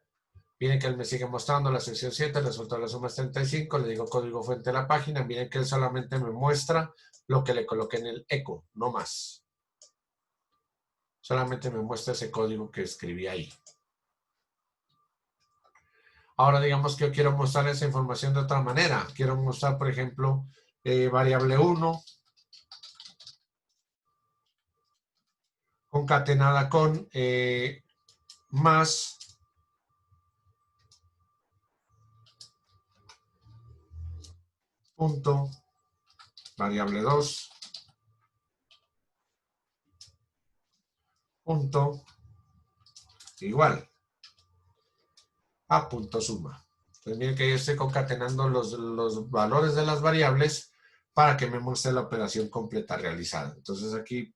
Miren que él me sigue mostrando la sección 7, el resultado de la suma es 35. Le digo código fuente de la página. Miren que él solamente me muestra lo que le coloqué en el eco, no más. Solamente me muestra ese código que escribí ahí. Ahora digamos que yo quiero mostrar esa información de otra manera. Quiero mostrar, por ejemplo, variable 1 concatenada con más punto variable 2 punto igual a punto suma. Pues miren que yo estoy concatenando los valores de las variables para que me muestre la operación completa realizada. Entonces aquí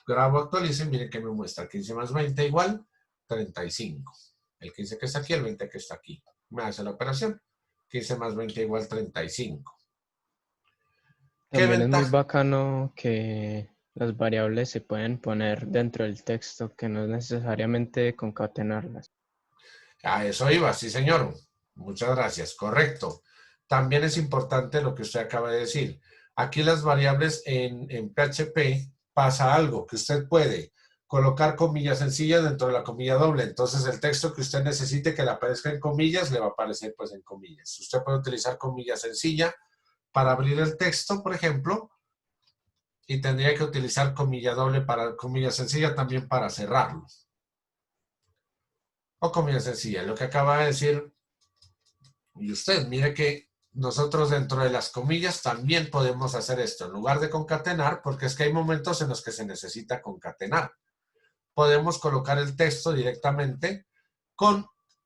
grabo, actualizo y miren que me muestra 15 más 20 igual 35. El 15 que está aquí, el 20 que está aquí. Me hace la operación. 15 más 20 igual 35. ¿Qué También es muy ventaja? bacano que las variables se pueden poner dentro del texto, que no es necesariamente concatenarlas. A eso iba, sí señor. Muchas gracias, correcto. También es importante lo que usted acaba de decir. Aquí las variables en PHP pasa algo, que usted puede colocar comillas sencillas dentro de la comilla doble. Entonces el texto que usted necesite que le aparezca en comillas, le va a aparecer pues en comillas. Usted puede utilizar comilla sencilla para abrir el texto, por ejemplo, y tendría que utilizar comilla doble para comilla sencilla también para cerrarlo. O comilla sencilla, lo que acaba de decir. Y usted, mire que nosotros dentro de las comillas también podemos hacer esto. En lugar de concatenar, porque es que hay momentos en los que se necesita concatenar. Podemos colocar el texto directamente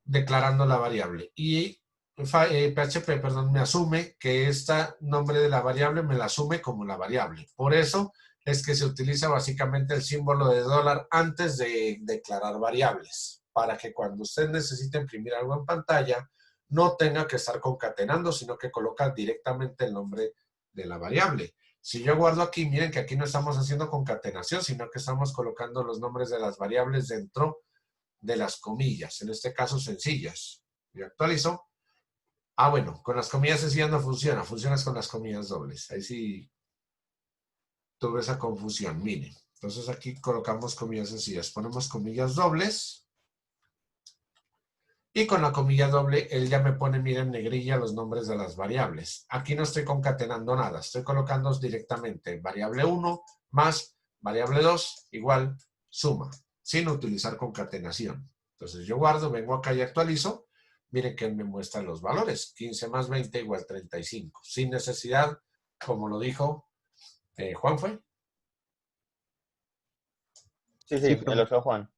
declarando la variable. Y PHP, me asume que este nombre de la variable me la asume como la variable. Por eso es que se utiliza básicamente el símbolo de dólar antes de declarar variables. Para que cuando usted necesite imprimir algo en pantalla, no tenga que estar concatenando, sino que coloca directamente el nombre de la variable. Si yo guardo aquí, miren que aquí no estamos haciendo concatenación, sino que estamos colocando los nombres de las variables dentro de las comillas, en este caso sencillas. Y actualizo. Bueno, con las comillas sencillas no funciona, funciona con las comillas dobles. Ahí sí tuve esa confusión, miren. Entonces aquí colocamos comillas sencillas, ponemos comillas dobles. Y con la comilla doble, él ya me pone, miren, negrilla los nombres de las variables. Aquí no estoy concatenando nada, estoy colocando directamente variable 1 más variable 2 igual suma, sin utilizar concatenación. Entonces yo guardo, vengo acá y actualizo. Miren que él me muestra los valores. 15 más 20 igual 35. Sin necesidad, como lo dijo Juan, ¿fue? Sí, Sí, el profe. otro Juan.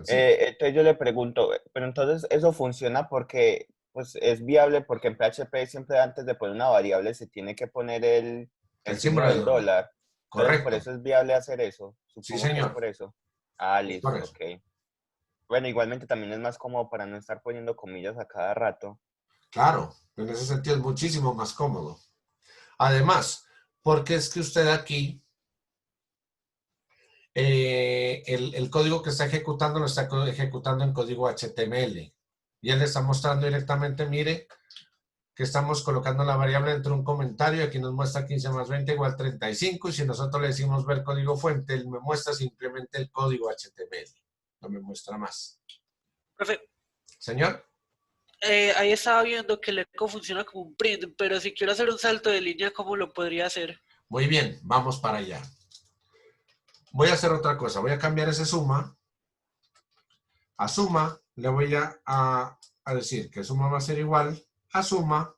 Sí. Entonces yo le pregunto, pero entonces eso funciona porque pues es viable porque en PHP siempre antes de poner una variable se tiene que poner el El signo símbolo de del dólar. dólar. Entonces, por Correcto. eso es viable hacer eso. Sí, Supongo que es señor. por eso. Ah, Es por listo, eso. ok. Bueno, igualmente también es más cómodo para no estar poniendo comillas a cada rato. Claro, en ese sentido es muchísimo más cómodo. Además, porque es que usted aquí, el código que está ejecutando lo está ejecutando en código HTML. Y él le está mostrando directamente, mire, que estamos colocando la variable dentro de un comentario. Aquí nos muestra 15 más 20 igual 35. Y si nosotros le decimos ver código fuente, él me muestra simplemente el código HTML. No me muestra más. Profe, Señor. ahí estaba viendo que el eco funciona como un print, pero si quiero hacer un salto de línea, ¿cómo lo podría hacer? Muy bien, vamos para allá. Voy a hacer otra cosa. Voy a cambiar ese suma. A suma le voy a decir que suma va a ser igual a suma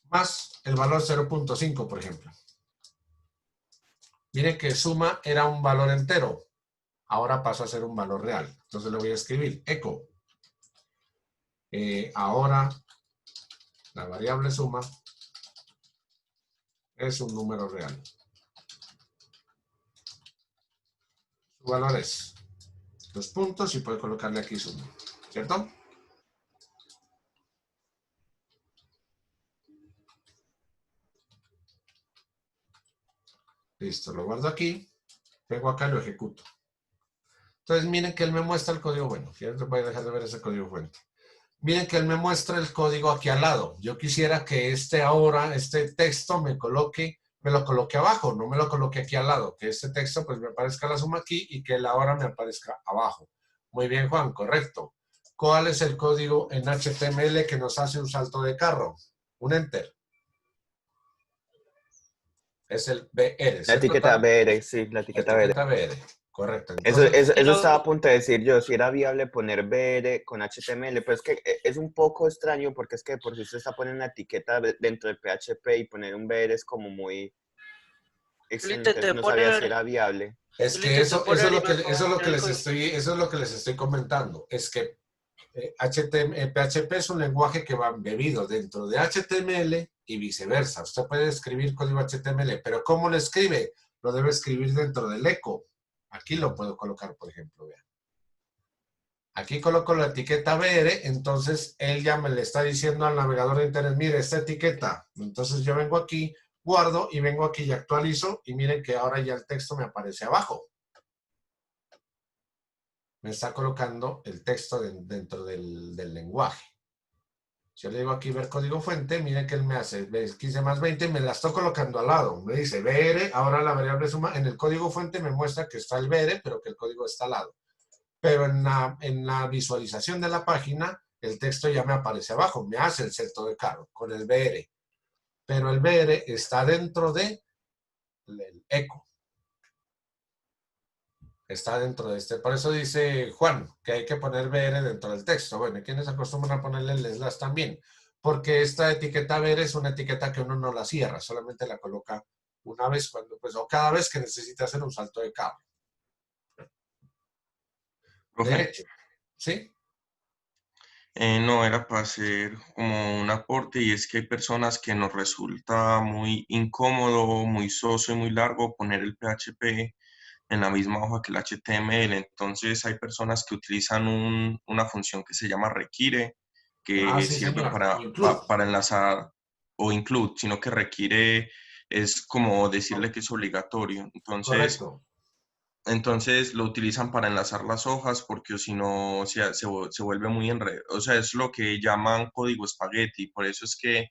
más el valor 0.5, por ejemplo. Miren que suma era un valor entero. Ahora pasó a ser un valor real. Entonces le voy a escribir eco. Ahora la variable suma es un número real. Su valor es 2 puntos y puede colocarle aquí suma. ¿Cierto? Listo, lo guardo aquí. Vengo acá y lo ejecuto. Entonces miren que él me muestra el código. Bueno, voy a dejar de ver ese código fuente. Miren que él me muestra el código aquí al lado. Yo quisiera que este texto me lo coloque abajo, no me lo coloque aquí al lado. Que este texto pues me aparezca la suma aquí y que el ahora me aparezca abajo. Muy bien, Juan, correcto. ¿Cuál es el código en HTML que nos hace un salto de carro? Un enter. Es el BR, La ¿cierto? etiqueta BR, sí, la La etiqueta BR. etiqueta BR, correcto. Eso, Entonces, eso, Y eso no, estaba a punto de decir yo, si era viable poner BR con HTML, pero es que es un poco extraño porque es que por si usted está poniendo una etiqueta dentro del PHP y poner un BR es como muy yo lo extraño, entonces intenté no sabía si poner, era viable. es yo lo que intenté poner y me eso es lo pone que el les código. eso es lo que les estoy comentando. Es que PHP es un lenguaje que va embebido dentro de HTML y viceversa. Usted puede escribir código HTML, pero ¿cómo lo escribe? Lo debe escribir dentro del eco. Aquí lo puedo colocar, por ejemplo, vean. Aquí coloco la etiqueta BR, entonces él ya me le está diciendo al navegador de internet, mire, esta etiqueta. Entonces yo vengo aquí, guardo y vengo aquí y actualizo y miren que ahora ya el texto me aparece abajo. Me está colocando el texto dentro del lenguaje. Si yo le digo aquí ver código fuente, miren que él me hace 15 más 20, me la estoy colocando al lado. Me dice BR, ahora la variable suma, en el código fuente me muestra que está el BR, pero que el código está al lado. Pero en la visualización de la página, el texto ya me aparece abajo, me hace el salto de carro con el BR. Pero el BR está dentro del eco. Está dentro de este. Por eso dice Juan que hay que poner BR dentro del texto. Bueno, ¿quiénes acostumbran a ponerle el slash también? Porque esta etiqueta BR es una etiqueta que uno no la cierra, solamente la coloca una vez cuando, pues, o cada vez que necesita hacer un salto de cable. De Profe, hecho, ¿sí? no era para hacer como un aporte y es que hay personas que nos resulta muy incómodo, muy soso y muy largo poner el PHP en la misma hoja que el HTML. Entonces hay personas que utilizan una función que se llama require, Ah, que sí, sirve señor. O include. para enlazar o include, sino que require es como decirle que es obligatorio. Correcto. Entonces lo utilizan para enlazar las hojas porque o si no se vuelve muy enredo. O sea, es lo que llaman código espagueti. Por eso es que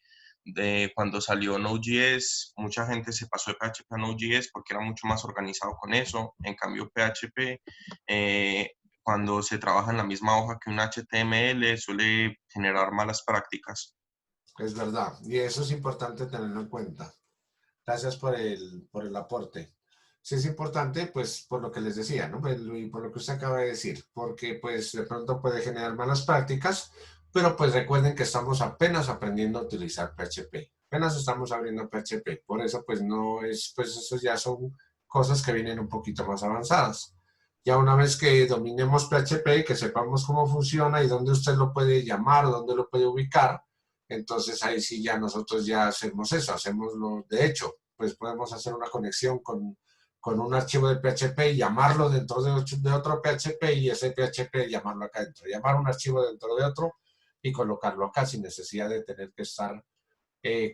cuando salió Node.js, mucha gente se pasó de PHP a Node.js porque era mucho más organizado con eso. En cambio, PHP, cuando se trabaja en la misma hoja que un HTML, suele generar malas prácticas. Es verdad. Y eso es importante tenerlo en cuenta. Gracias por el aporte. Sí es importante, pues, por lo que les decía, ¿no? Y por lo que usted acaba de decir, porque, pues, de pronto puede generar malas prácticas, pero, pues, recuerden que estamos apenas aprendiendo a utilizar PHP. Apenas estamos abriendo PHP. Por eso, pues, no es, pues, eso ya son cosas que vienen un poquito más avanzadas. Ya una vez que dominemos PHP, que sepamos cómo funciona y dónde usted lo puede llamar o dónde lo puede ubicar, entonces ahí sí ya nosotros ya hacemos eso, de hecho, pues podemos hacer una conexión con un archivo de PHP y llamarlo dentro de otro PHP y ese PHP llamarlo acá dentro, llamar un archivo dentro de otro y colocarlo acá sin necesidad de tener que estar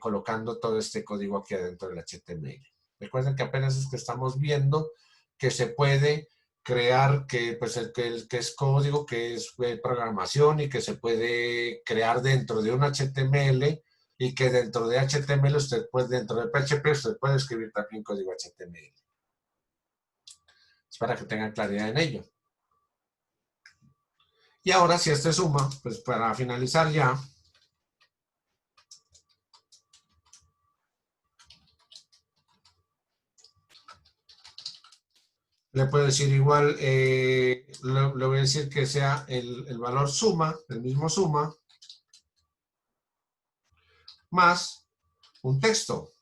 colocando todo este código aquí adentro del HTML. Recuerden que apenas es que estamos viendo que se puede crear, que pues el que es código, que es programación y que se puede crear dentro de un HTML y que dentro de HTML usted puede, dentro de PHP usted puede escribir también código HTML. Es para que tengan claridad en ello. Y ahora si esto suma, pues para finalizar ya, le puedo decir igual, le voy a decir que sea el valor suma, el mismo suma, más un texto.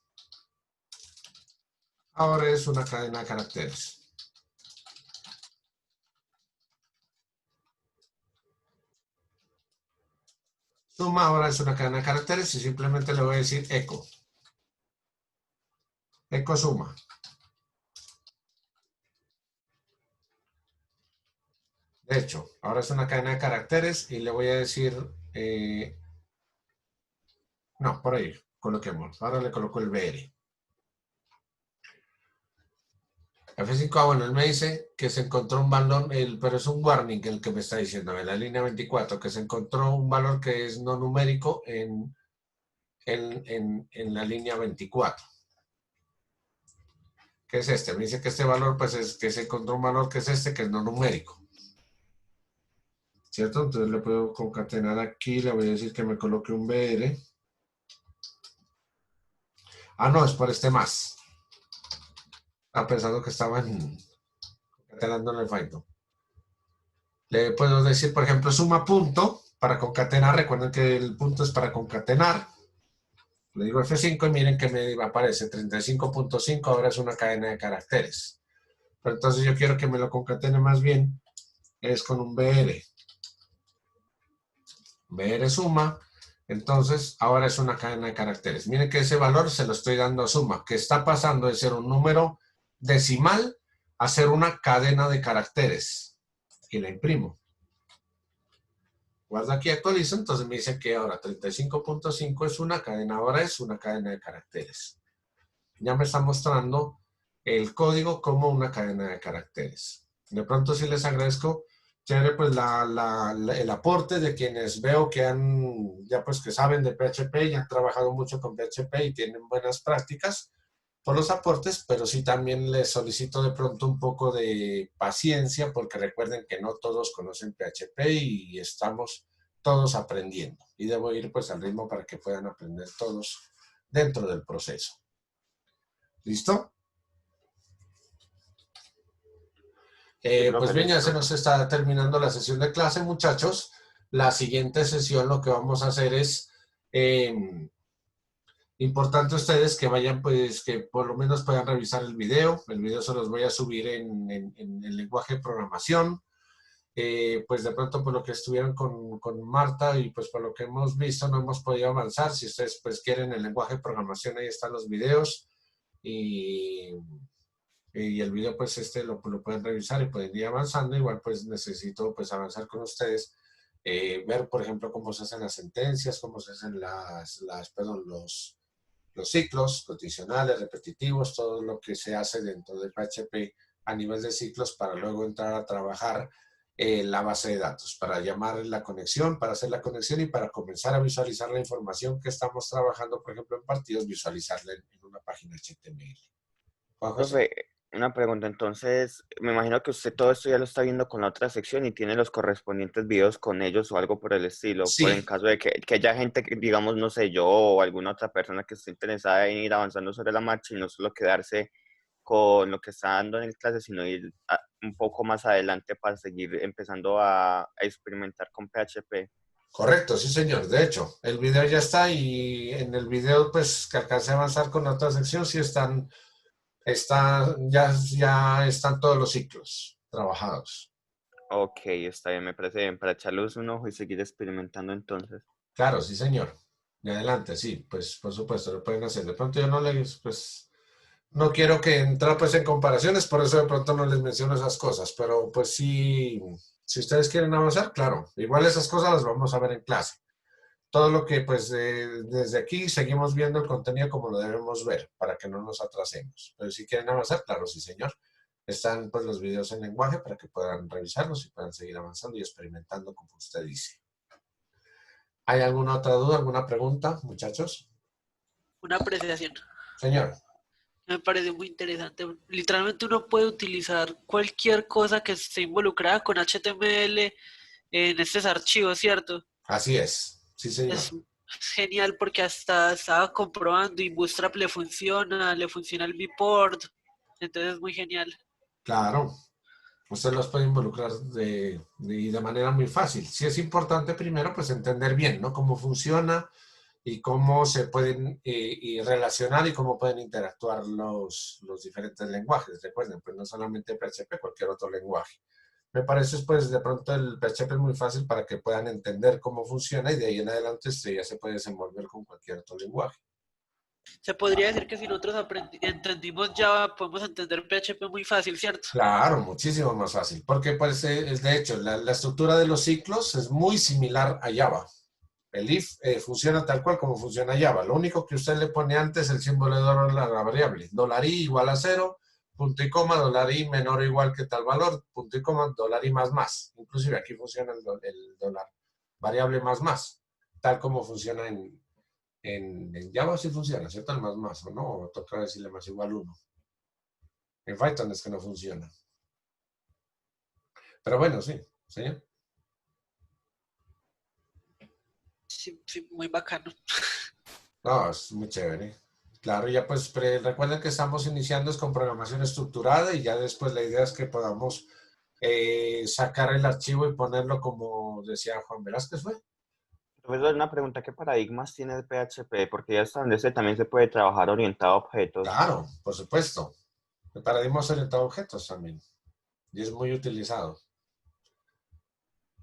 Ahora es una cadena de caracteres. Suma ahora es una cadena de caracteres y simplemente le voy a decir eco. Eco suma. De hecho, ahora es una cadena de caracteres y le voy a decir, no, por ahí, coloquemos. Ahora le coloco el BR. F5, bueno, él me dice que se encontró un valor, pero es un warning el que me está diciendo, en la línea 24, que se encontró un valor que es no numérico en la línea 24. ¿Qué es este? Me dice que este valor, pues es que se encontró un valor que es este, que es no numérico. ¿Cierto? Entonces le puedo concatenar aquí, le voy a decir que me coloque un BR. Ah, no, es por este más. Estaba pensando que estaba concatenando en el Python. Le puedo decir, por ejemplo, suma punto para concatenar. Recuerden que el punto es para concatenar. Le digo F5 y miren que me aparece 35.5, ahora es una cadena de caracteres. Pero entonces yo quiero que me lo concatene más bien, es con un BR. BR suma, entonces ahora es una cadena de caracteres. Miren que ese valor se lo estoy dando a suma, que está pasando de ser un número decimal a ser una cadena de caracteres. Y la imprimo. Guardo aquí, actualizo, entonces me dice que ahora 35.5 es una cadena, ahora es una cadena de caracteres. Ya me está mostrando el código como una cadena de caracteres. De pronto sí les agradezco, chévere, pues el aporte de quienes veo que ya pues que saben de PHP y han trabajado mucho con PHP y tienen buenas prácticas por los aportes, pero sí también les solicito de pronto un poco de paciencia porque recuerden que no todos conocen PHP y estamos todos aprendiendo. Y debo ir pues al ritmo para que puedan aprender todos dentro del proceso. ¿Listo? Pues bien, ya se nos está terminando la sesión de clase, muchachos. La siguiente sesión lo que vamos a hacer es importante ustedes que vayan, pues, que por lo menos puedan revisar el video. El video se los voy a subir en el lenguaje de programación. Pues de pronto por lo que estuvieron con Marta y pues por lo que hemos visto no hemos podido avanzar. Si ustedes pues quieren el lenguaje de programación, ahí están los videos y el video pues lo pueden revisar y pueden ir avanzando. Igual pues necesito pues avanzar con ustedes, ver por ejemplo cómo se hacen las sentencias, cómo se hacen los ciclos condicionales, repetitivos, todo lo que se hace dentro de PHP a nivel de ciclos para luego entrar a trabajar la base de datos, para llamar la conexión, para hacer la conexión y para comenzar a visualizar la información que estamos trabajando, por ejemplo, en partidos, visualizarla en una página HTML. Juan José. Profe, una pregunta, entonces, me imagino que usted todo esto ya lo está viendo con la otra sección y tiene los correspondientes videos con ellos o algo por el estilo, por en Sí, caso de que haya gente, que, digamos, no sé, yo o alguna otra persona que esté interesada en ir avanzando sobre la marcha y no solo quedarse con lo que está dando en clase, sino ir un poco más adelante para seguir empezando a experimentar con PHP. correcto, sí señor. De hecho, el video ya está y en el video pues que alcancé a avanzar con la otra sección, sí ya están todos los ciclos trabajados. Ok, está bien, me parece bien, para echarles un ojo y seguir experimentando entonces. Claro, sí señor. Y adelante, sí, pues por supuesto, lo pueden hacer. De pronto yo no les, pues, no quiero que entrar pues en comparaciones, por eso de pronto no les menciono esas cosas, pero pues sí, si ustedes quieren avanzar, claro, igual esas cosas las vamos a ver en clase. Todo lo que pues desde aquí seguimos viendo el contenido como lo debemos ver, para que no nos atrasemos. Pero si quieren avanzar, claro, sí señor. Están pues los videos en lenguaje para que puedan revisarlos y puedan seguir avanzando y experimentando como usted dice. ¿Hay alguna otra duda, alguna pregunta, muchachos? Una apreciación. Señor. Me parece muy interesante. Literalmente uno puede utilizar cualquier cosa que esté involucrada con HTML en estos archivos, ¿cierto? Así es, sí señor. Es genial porque hasta estaba comprobando y Bootstrap le funciona el viewport, entonces es muy genial. Claro, usted los puede involucrar de manera muy fácil. Sí es importante primero pues entender bien, ¿no? Cómo funciona y cómo se pueden y relacionar y cómo pueden interactuar los diferentes lenguajes. Recuerden, pues no solamente PHP, cualquier otro lenguaje. Me parece pues de pronto el PHP es muy fácil para que puedan entender cómo funciona y de ahí en adelante usted ya se puede desenvolver con cualquier otro lenguaje. Se podría decir que si nosotros entendimos Java, podemos entender PHP muy fácil, ¿cierto? Claro, muchísimo más fácil, porque pues de hecho la estructura de los ciclos es muy similar a Java. El if funciona tal cual como funciona Java. Lo único que usted le pone antes el símbolo de dólar a la variable. $i igual a 0, punto y coma, $i menor o igual que tal valor, punto y coma, $i más más. Inclusive aquí funciona el dólar variable más más, tal como funciona en Java sí funciona, ¿cierto? El más más, ¿o no? O toca decirle más igual 1. En Python es que no funciona. Pero bueno, sí, señor. Sí, sí, muy bacano. No, es muy chévere. Claro, ya pues recuerden que estamos iniciando es con programación estructurada y ya después la idea es que podamos sacar el archivo y ponerlo como decía Juan Velázquez, ¿fue? Profesor, una pregunta, ¿qué paradigmas tiene el PHP? Porque ya hasta donde también se puede trabajar orientado a objetos. Claro, por supuesto. El paradigma es orientado a objetos también y es muy utilizado.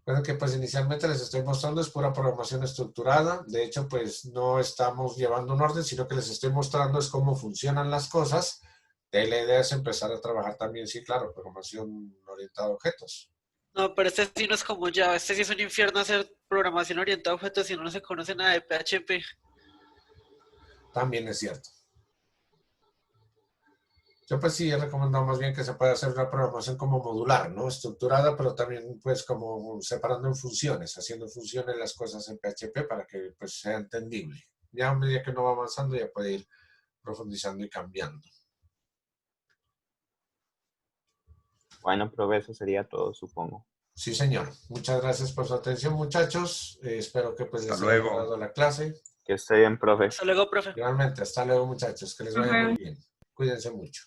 Bueno, que pues inicialmente les estoy mostrando es pura programación estructurada. De hecho, pues no estamos llevando un orden, sino que les estoy mostrando es cómo funcionan las cosas. De ahí la idea es empezar a trabajar también, sí, claro, programación orientada a objetos. No, pero este sí no es como Java, este sí es un infierno hacer programación orientada a objetos si no se conoce nada de PHP. También es cierto. Yo pues sí he recomendado más bien que se pueda hacer una programación como modular, ¿no? Estructurada, pero también pues como separando en funciones, haciendo funciones las cosas en PHP para que pues sea entendible. Ya a medida que uno va avanzando ya puede ir profundizando y cambiando. Bueno, profe, eso sería todo, supongo. Sí, señor. Muchas gracias por su atención, muchachos. Espero que pues les Hasta haya luego. gustado la clase. Que esté bien, profe. Hasta luego, profe. Igualmente, hasta luego, muchachos. Que les vaya muy bien. Cuídense mucho.